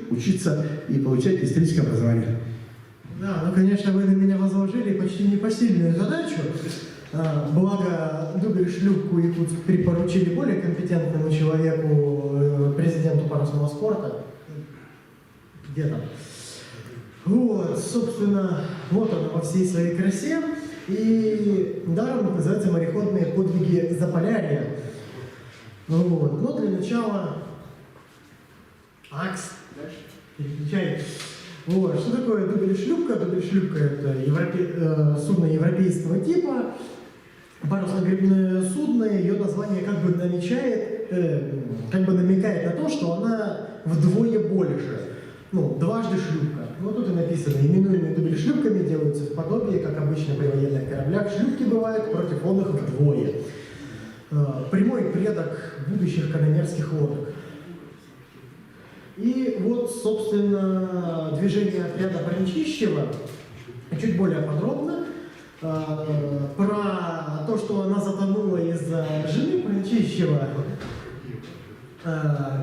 учиться и получать историческое образование. Да, ну, конечно, вы на меня возложили почти непосильную задачу. Благо, дубль шлюпку Якутск припоручили более компетентному человеку, президенту парусного спорта. Где там? Вот, собственно, вот она во всей своей красе. И даром называется «Мореходные подвиги Заполярья». Вот. Но для начала... Акс. Переключай. Вот. Что такое дубль-шлюпка? Дубль-шлюпка – это судно европейского типа. Парусно-гребное судно, ее название как бы намекает на то, что она вдвое больше. Ну, дважды шлюпка. Вот тут и написано, именуемые дубль-шлюпками делаются в подобии, как обычно при военных кораблях. Шлюпки бывают против он их вдвое. Прямой предок будущих канонерских лодок. И вот, собственно, движение отряда Пранчищева чуть более подробно. Про то, что она затонула из-за жены Пранчищева,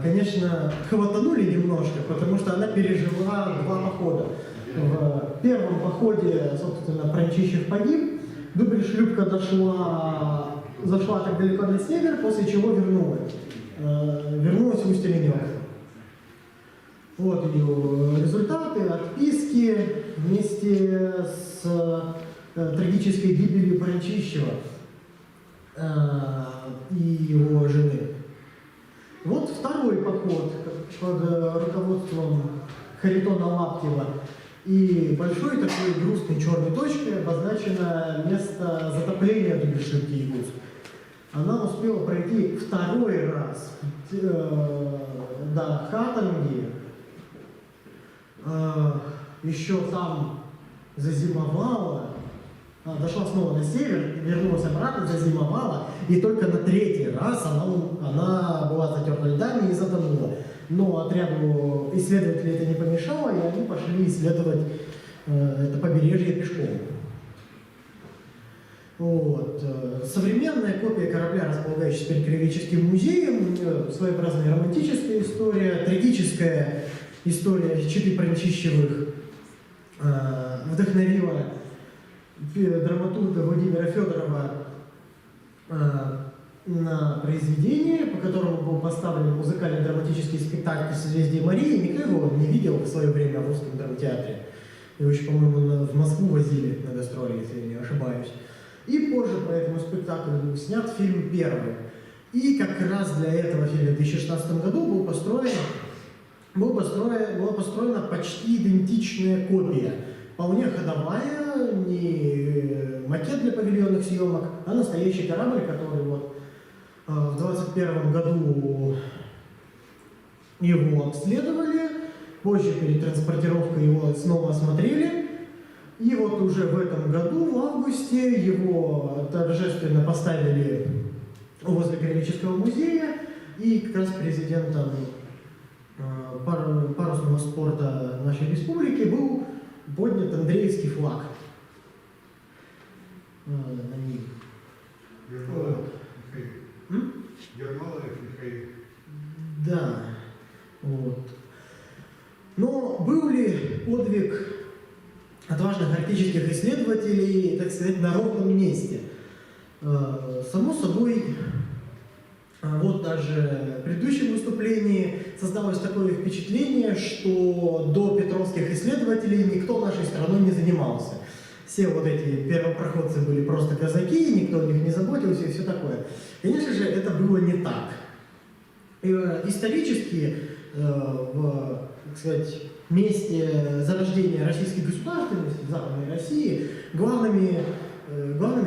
конечно, хватанули немножко, потому что она пережила два похода. В первом походе, собственно, Пранчищев погиб, дубль-шлюпка зашла так далеко на север, после чего вернулась в Устье-Ленёв. Вот ее результаты, отписки вместе с трагической гибелью Пранчищева и его жены. Вот второй поход под руководством Харитона Лаптева. И большой такой грустной черной точкой обозначено место затопления дубль-шлюпки Якутск. Она успела пройти второй раз до Хатанги, еще там зазимовала, дошла снова на север, вернулась обратно, зазимовала, и только на третий раз она была затерта льдами и затонула. Но отряду исследователей это не помешало, и они пошли исследовать это побережье пешком. Вот. Современная копия корабля, располагающаяся перед Краеведческим музеем, у нее своеобразная романтическая история, трагическая история Читы Пранчищевых вдохновила драматурга Владимира Федорова на произведение, по которому был поставлен музыкальный драматический спектакль «Созвездие Марии». Никто его не видел в свое время в Русском драмтеатре. Его еще, по-моему, в Москву возили на гастроли, если я не ошибаюсь. И позже по этому спектаклю был снят фильм «Первый». И как раз для этого фильма в 2016 году была построена почти идентичная копия. Вполне ходовая, не макет для павильонных съемок, а настоящий корабль, который вот в 2021 году его обследовали, позже перед транспортировкой его снова осмотрели. И вот уже в этом году, в августе, его торжественно поставили возле Героического музея, и как раз президентом парусного спорта нашей республики был поднят Андреевский флаг на ним. Ермолаев Михаил. Да. Вот. Но был ли подвиг отважных арктических исследователей, так сказать, на ровном месте? Само собой, вот даже в предыдущем выступлении создалось такое впечатление, что до петровских исследователей никто нашей страной не занимался. Все вот эти первопроходцы были просто казаки, никто о них не заботился и все такое. Конечно же, это было не так. Исторически, в, так сказать, месте зарождения российской государственности, в Западной России, главными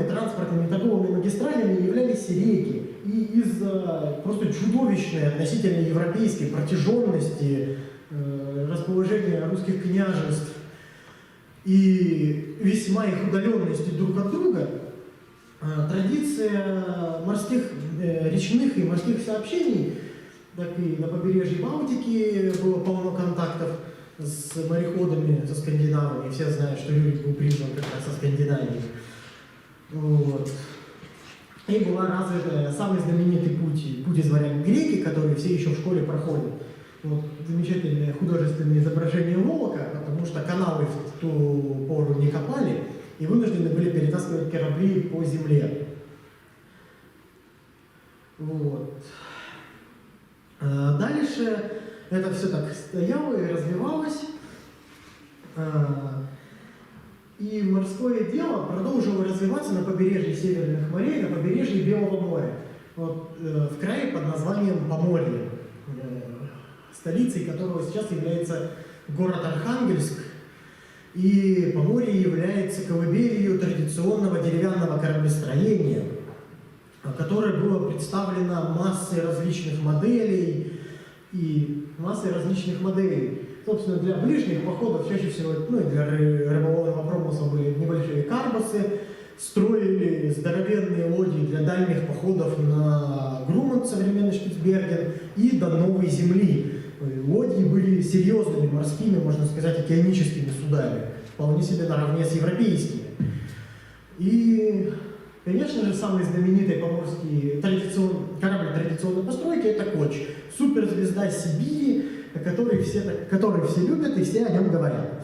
транспортными торговыми магистралями являлись реки. И из-за просто чудовищной относительно европейской протяженности расположения русских княжеств и весьма их удаленности друг от друга, традиция речных и морских сообщений, так и на побережье Балтики было полно контактов с мореходами, со скандинавами. Все знают, что Рюрик был призван как раз со Скандинавией. Вот. И была развита самый знаменитый путь из Варяг к Греке, который все еще в школе проходят. Вот, замечательное художественное изображение Волока, потому что каналы в ту пору не копали и вынуждены были перетаскивать корабли по земле. Вот. Дальше это все так стояло и развивалось. И морское дело продолжило развиваться на побережье Северных морей, на побережье Белого моря. Вот, в крае под названием Поморье, столицей которого сейчас является город Архангельск. И Поморье является колыбелью традиционного деревянного кораблестроения, которое было представлено массой различных моделей. Собственно, для ближних походов чаще всего, и для рыболовного промысла были небольшие карбасы, строили здоровенные лодии для дальних походов на Грумант, современный Шпицберген, и до Новой Земли. Лодии были серьезными морскими, можно сказать, океаническими судами, вполне себе наравне с европейскими. И, конечно же, самый знаменитый поморский корабль традиционной постройки – это Коч, суперзвезда Сибири, который все любят и все о нем говорят.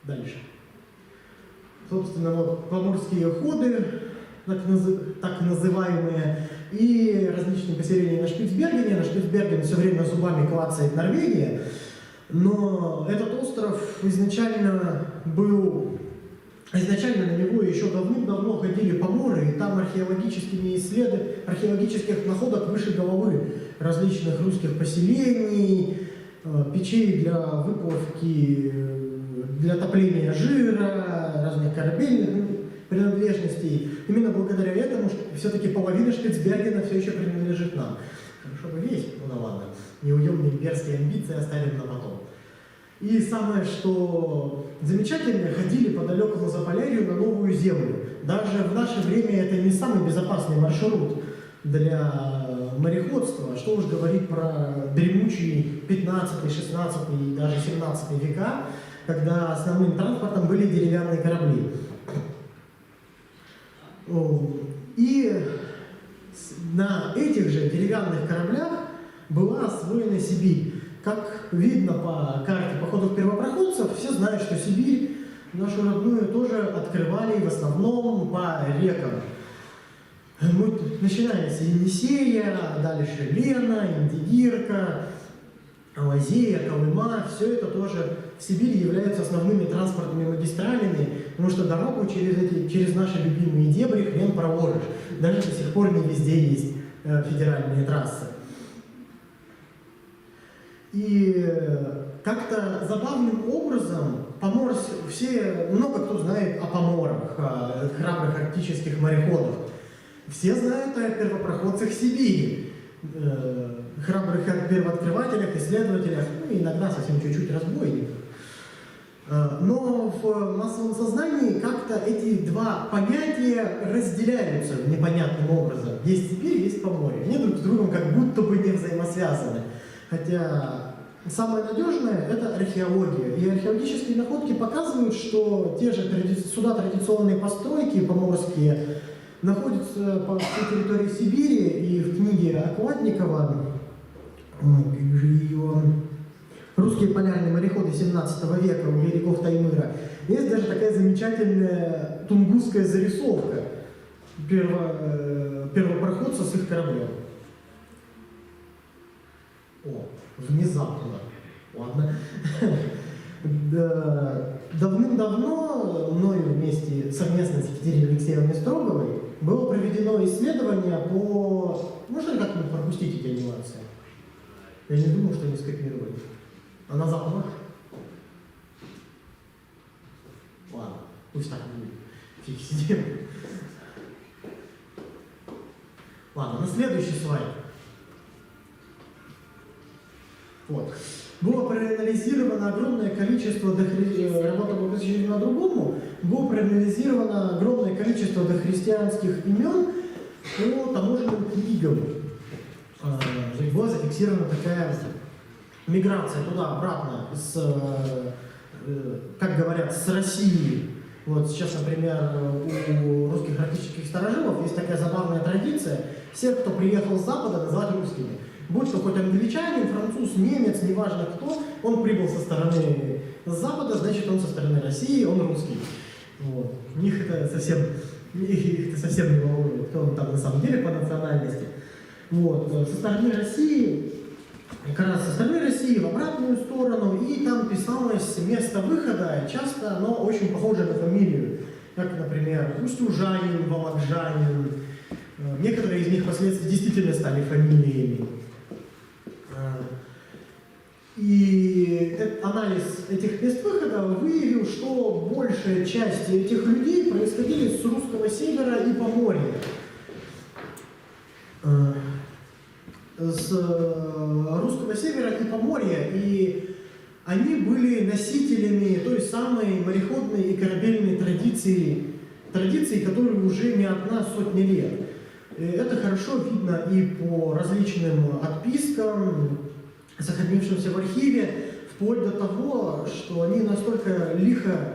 Дальше. Собственно, вот поморские ходы, так называемые, и различные поселения на Шпицбергене. На Шпицберген все время зубами клацает Норвегия, но этот остров изначально на него еще давным-давно ходили поморы, и там археологических находок выше головы различных русских поселений, печей для выплавки, для топления жира, разных корабельных принадлежностей. Именно благодаря этому все-таки половина Шпицбергена все еще принадлежит нам. Хорошо бы весь, ну ладно, неуемные имперские амбиции оставим на потом. И самое, что замечательно, ходили по далекому Заполярью на Новую Землю. Даже в наше время это не самый безопасный маршрут для мореходства. Что уж говорить про дремучие 15, 16 и даже 17 века, когда основным транспортом были деревянные корабли. И на этих же деревянных кораблях была освоена Сибирь. Как видно по карте походов первопроходцев, все знают, что Сибирь нашу родную тоже открывали в основном по рекам. Мы начинали с Енисея, дальше Лена, Индигирка, Алазея, Колыма. Все это тоже в Сибири являются основными транспортными магистралями, потому что дорогу через наши любимые дебри хрен проложишь. Даже до сих пор не везде есть федеральные трассы. И как-то забавным образом много кто знает о поморах, о храбрых арктических мореходах. Все знают о первопроходцах Сибири, храбрых первооткрывателях, исследователях, ну, иногда совсем чуть-чуть разбойниках. Но в массовом сознании как-то эти два понятия разделяются непонятным образом. Есть Сибирь, есть Поморье. Они друг с другом как будто бы не взаимосвязаны. Хотя самое надежное – это археология. И археологические находки показывают, что те же суда традиционные постройки поморские находятся по всей территории Сибири. И в книге Окладникова, как же ее, «Русские полярные мореходы 17 века у берегов Таймыра», есть даже такая замечательная тунгусская зарисовка первопроходца с их кораблем. О, внезапно. Ладно. Давным-давно мною совместно с Екатериной Алексеевной Строговой было проведено исследование по... Можно ли как-нибудь пропустить эти анимации? Я не думал, что они скопировали. А на запах? Ладно, пусть так будет. Фиг с ним. Ладно, на следующий слайд. Вот. Было проанализировано огромное количество, работа была посвящена другому, было проанализировано огромное количество дохристианских имен по таможенным книгам. Была зафиксирована такая миграция туда-обратно, как говорят, с России. Вот сейчас, например, у русских арктических старожилов есть такая забавная традиция всех, кто приехал с Запада, называть русскими. Будь то хоть англичанин, француз, немец, неважно кто, он прибыл со стороны Запада, значит он со стороны России, он русский. Вот. Их это совсем не волнует, кто он там на самом деле по национальности. Вот. Со стороны России, как раз со стороны России в обратную сторону, и там писалось место выхода, часто оно очень похоже на фамилию. Как, например, Устюжанин, Вологжанин. Некоторые из них впоследствии действительно стали фамилиями. И анализ этих мест выхода выявил, что большая часть этих людей происходили с русского севера и Поморья. С русского севера и Поморья, и они были носителями той самой мореходной и корабельной традиции, которой уже не одна сотня лет. Это хорошо видно и по различным отпискам, сохранившимся в архиве, вплоть до того, что они настолько лихо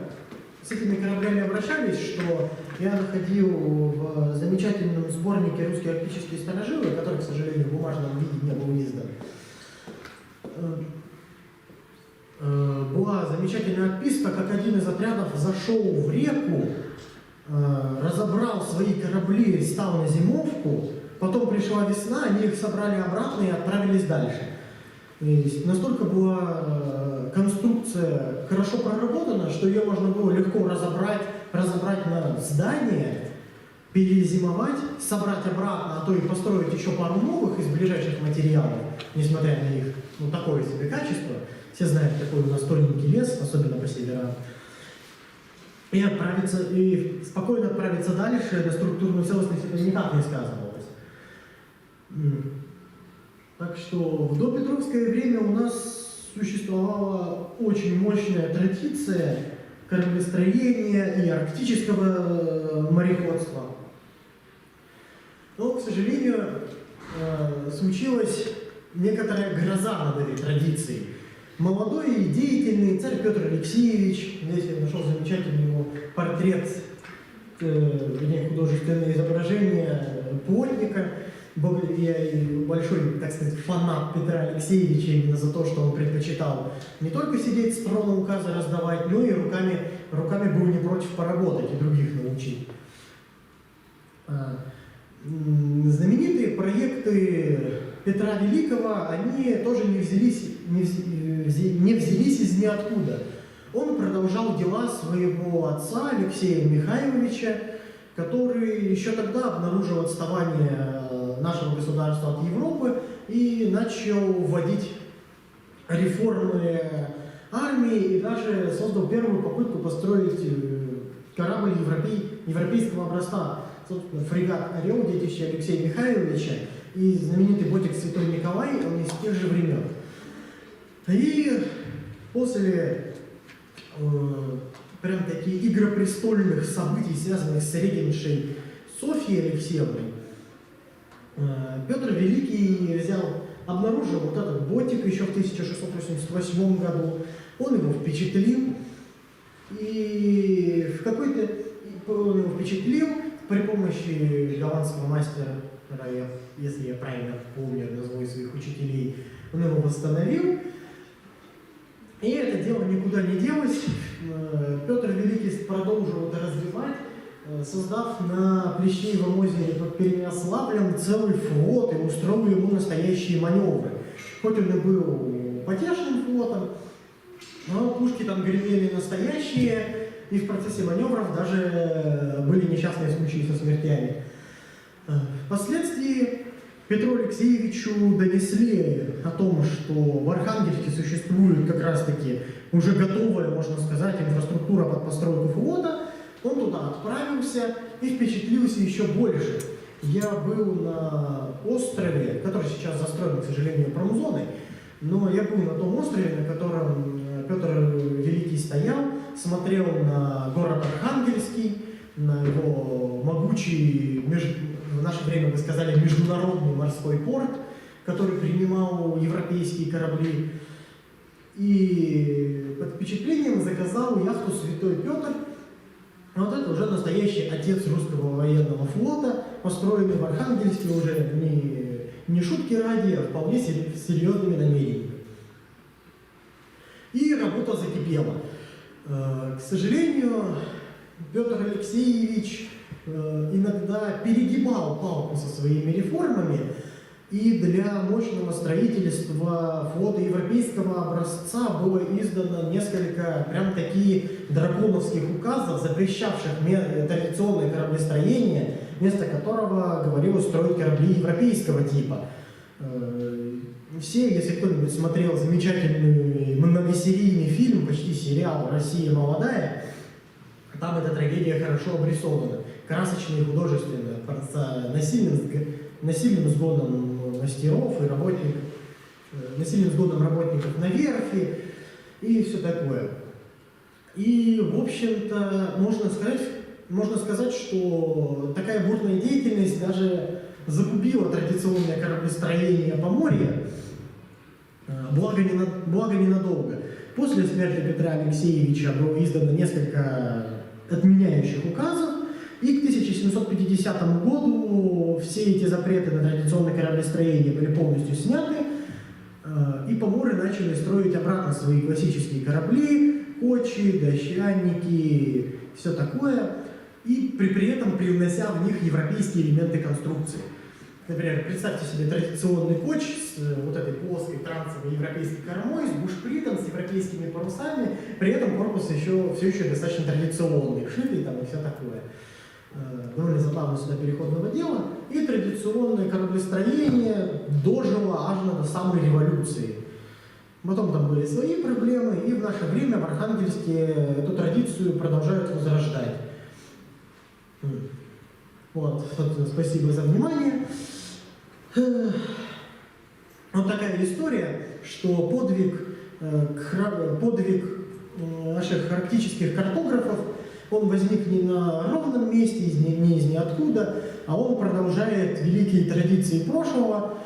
с этими кораблями обращались, что я находил в замечательном сборнике «Русские арктические старожилы», который, к сожалению, в бумажном виде не был издан, была замечательная отписка, как один из отрядов зашел в реку, разобрал свои корабли и стал на зимовку, потом пришла весна, они их собрали обратно и отправились дальше. И настолько была конструкция хорошо проработана, что ее можно было легко разобрать на здание, перезимовать, собрать обратно, а то и построить еще пару новых из ближайших материалов, несмотря на их такое себе качество. Все знают, какой у нас тоненький лес, особенно по северам. И спокойно отправиться дальше, на структурную целостность это никак не сказывалось. Так что в допетровское время у нас существовала очень мощная традиция кораблестроения и арктического мореходства. Но, к сожалению, случилась некоторая гроза над этой традицией. Молодой и деятельный царь Петр Алексеевич, здесь я нашел замечательный его портрет, художественное изображение плотника. Я большой, так сказать, фанат Петра Алексеевича именно за то, что он предпочитал не только сидеть с трона указы раздавать, но и руками руками был не против поработать и других научить. Знаменитые проекты Петра Великого, они тоже не взялись из ниоткуда. Он продолжал дела своего отца Алексея Михайловича, который еще тогда обнаружил отставание нашего государства от Европы и начал вводить реформы армии и даже создал первую попытку построить корабль европейского образца. Собственно, фрегат «Орел», детище Алексея Михайловича, и знаменитый ботик «Святой Николай», он из тех же времен. И после прям таких игропрестольных событий, связанных с регеншей Софьей Алексеевной, Петр Великий обнаружил вот этот ботик еще в 1688 году, он его впечатлил, и он его впечатлил при помощи голландского мастера, если я правильно помню одного из своих учителей, он его восстановил. И это дело никуда не делось. Петр Великий продолжил это развивать, создав на Плещеевом озере под Переяславлем целый флот и устроил ему настоящие маневры. Хоть он и был потешным флотом, но пушки там гремели настоящие, и в процессе маневров даже были несчастные случаи со смертями. Впоследствии Петру Алексеевичу донесли о том, что в Архангельске существует как раз-таки уже готовая, можно сказать, инфраструктура под постройку флота. Он туда отправился и впечатлился еще больше. Я был на острове, который сейчас застроен, к сожалению, промзоной, но я был на том острове, на котором Петр Великий стоял, смотрел на город Архангельский, на его могучий, в наше время бы сказали, международный морской порт, который принимал европейские корабли. И под впечатлением заказал яхту «Святой Петр». Вот это уже настоящий отец русского военного флота, построенный в Архангельске уже не шутки ради, а вполне серьезными намерениями. И работа закипела. К сожалению, Петр Алексеевич иногда перегибал палку со своими реформами, и для мощного строительства флота европейского образца было издано несколько прям такие драконовских указов, запрещавших традиционное кораблестроение, вместо которого говорилось строить корабли европейского типа. Все, если кто-нибудь смотрел замечательный многосерийный фильм, почти сериал «Россия молодая», там эта трагедия хорошо обрисована. Красочно и художественно, с насильным сгоном мастеров и работников, насильным сгоном работников на верфи и все такое. И, в общем-то, можно сказать, что такая бурная деятельность даже загубила традиционное кораблестроение Поморья, благо ненадолго. После смерти Петра Алексеевича было издано несколько отменяющих указов, и к 1750 году все эти запреты на традиционное кораблестроение были полностью сняты, и поморы начали строить обратно свои классические корабли, кочи, дощаники, все такое, и при этом привнося в них европейские элементы конструкции. Например, представьте себе традиционный коч с вот этой плоской трансовой европейской кормой, с бушпритом, с европейскими парусами, при этом корпус все еще достаточно традиционный, шитый там и все такое. Довольно забавно сюда переходного дела. И традиционное кораблестроение дожило аж до самой революции. Потом там были свои проблемы, и в наше время в Архангельске эту традицию продолжают возрождать. Вот, собственно, спасибо за внимание. Вот такая история, что подвиг наших арктических картографов, он возник не на ровном месте, не из ниоткуда, а он продолжает великие традиции прошлого.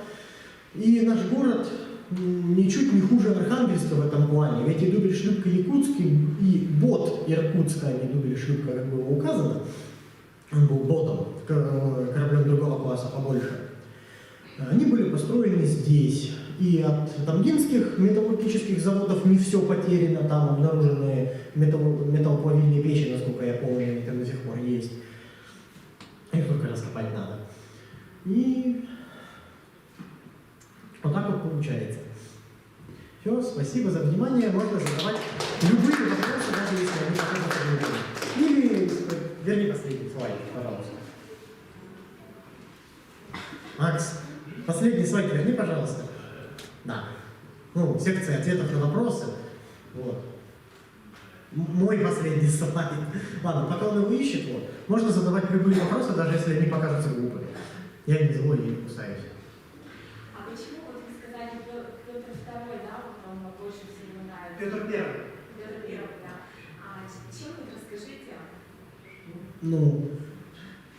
И наш город ничуть не хуже Архангельска в этом плане. Ведь и дубль-шлюпка Якутский, и бот Иркутска, а не дубль-шлюпка, как было указано, он был ботом, кораблем другого класса побольше. Они были построены здесь. И от Тамгинских металлургических заводов не все потеряно, там обнаружены металлоплавильные печи, насколько я помню, они там до сих пор есть. Их только раскопать надо. И вот так вот получается. Все, спасибо за внимание. Можно задавать любые вопросы, даже если они покажутся глупыми. Или верни последний слайд, пожалуйста. Макс, последний слайд верни, пожалуйста. Да. Ну, секция ответов на вопросы. Вот. Мой последний слайд. Ладно, пока он его ищет, вот, можно задавать любые вопросы, даже если они покажутся глупыми. Я не злой и не кусаюсь. А почему, вот вы сказали, Петр II, да, вот он больше всего нравится? Петр Первый. Петр Первый, да. А чем вот расскажите? Ну,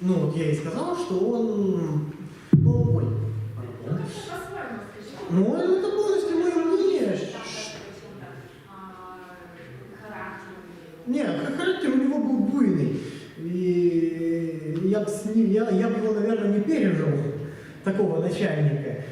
вот я и сказал, что он... ой, Ну, пардон. как-то по-своему скажите. Ну, это полностью мое мнение. Нет, характер у него был буйный. И я бы его, наверное, не пережил, такого начальника.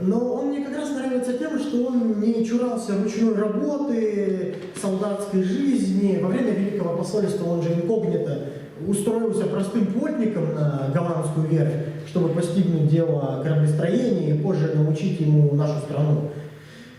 Но он мне как раз нравится тем, что он не чурался ручной работы, солдатской жизни. Во время Великого посольства он же инкогнито устроился простым плотником на голландскую верфь, чтобы постигнуть дело кораблестроения и позже научить ему нашу страну.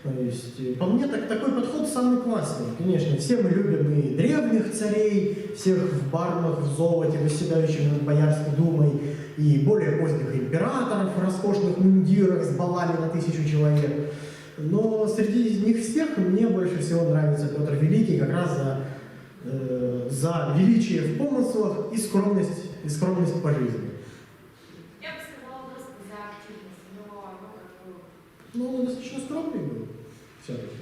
То есть, по мне, такой подход самый классный. Конечно, все мы любим и древних царей, всех в бармах, в золоте, восседающих над Боярской думой, и более поздних императоров в роскошных мундирах с балами на 1000 человек. Но среди них всех мне больше всего нравится Петр Великий как раз за величие в помыслах и скромность по жизни. Я бы сказала просто за активность, но как бы... Ну, он достаточно скромный был все-таки.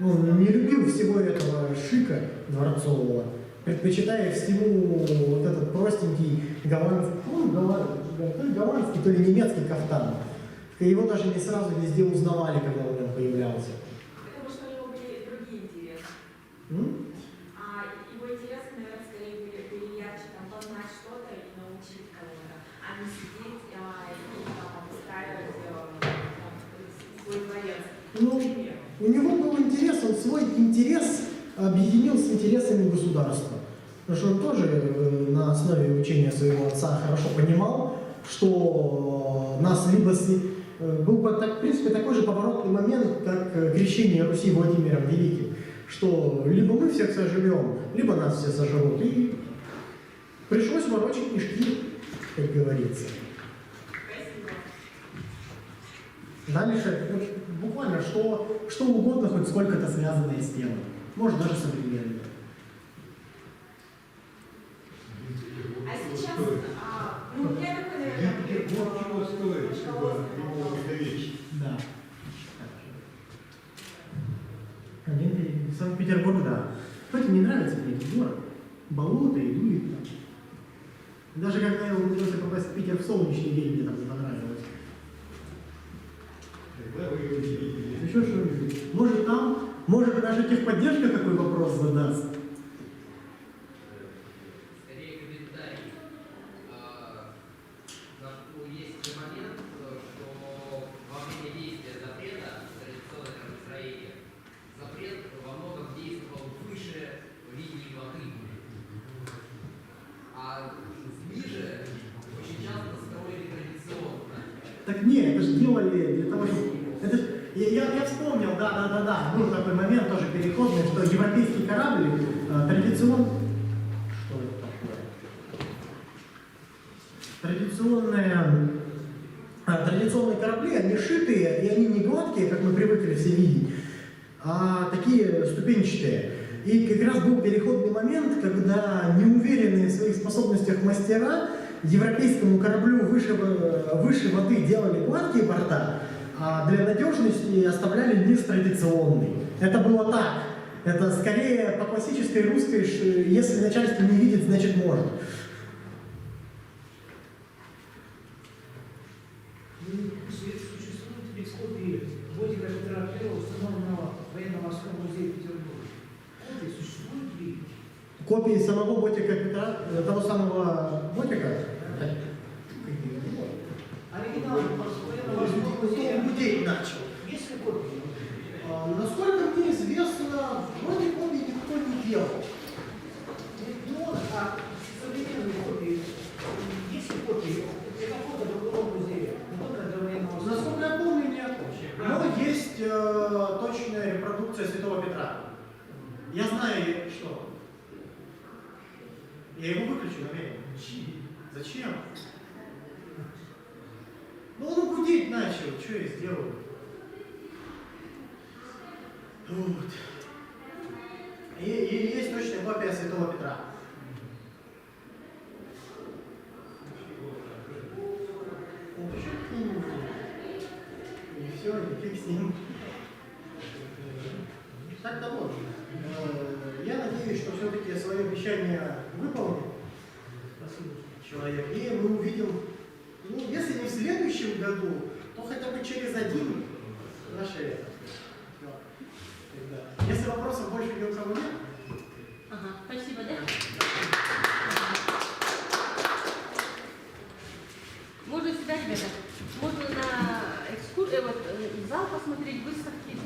Он не любил всего этого шика дворцового, предпочитая всему вот этот простенький голландский, то ли голландский, то ли немецкий кафтан. Его даже не сразу везде узнавали, когда он там появлялся. Потому что у него были другие интересы. А его интересы, наверное, скорее были ярче там познать что-то и научить кого-то, а не сидеть и там обустраивать свой дворец. Ну, у него был интерес, он свой интерес объединил с интересами государства. Потому что он тоже на основе учения своего отца хорошо понимал, что нас либо... Был бы, в принципе, такой же поворотный момент, как крещение Руси Владимиром Великим, что либо мы всех сожрем, либо нас все сожрут. И пришлось ворочать мешки, как говорится. Дальше буквально что угодно, хоть сколько-то связанное с темой. Может, даже современное. А сейчас, ну, я такой, наверное, Чего стоит, чтобы его увековечить? Да. Санкт-Петербург, да. Хоть и не нравится мне этот город. Болото и дует там. Даже когда я умудрился попасть в Питер в солнечный день, мне там не понравилось. Когда вы его не видели? Еще что-нибудь? Может наша техподдержка какой вопрос задаст? Скорее комментарий. Есть же момент, что во время действия запрета традиционного кораблестроения запрет во многом действовал выше линии воды. А ниже очень часто строили традиционно. Так нет, это же делали для того, чтобы... Это ж... я вспомнил, да. Был такой момент тоже переходный, что европейский корабль традиционно... Что это такое? Традиционные корабли, они шитые, и они не гладкие, как мы привыкли все видеть, а такие ступенчатые. И как раз был переходный момент, когда неуверенные в своих способностях мастера европейскому кораблю выше воды делали гладкие борта, а для надежности оставляли низ традиционный. Это было так. Это скорее по классической русской, если начальство не видит, значит может. Существует ведь копии Бодика Петра I, установленного в военно-морском музее Петербурга. Копии существуют ли? Копии самого Ботика Петра, того самого Ботика? Оригинал он гудеть начал. Есть ли копии? Насколько мне известно, вроде копий никто не делал. Ну, а современные копии, есть ли копии для какого-то другого музея? Не только для военного музея. Насколько я помню, нет. Но есть точная репродукция Святого Петра. Я знаю, что. Я его выключу намеренно. Зачем? Ну он гудеть начал, что я сделаю? Вот. И есть точная копия Святого Петра. И все, и фиг с ним. Так-то вот. Я надеюсь, что все-таки свое обещание выполнит человек. И мы увидим, ну, если не в следующем году, то хотя бы через один наше лето. Если вопросов больше ни у кого нет. Ага, спасибо, да? Можно сюда, ребята. Можно на в зал посмотреть выставки.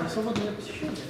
Не свободное посещение?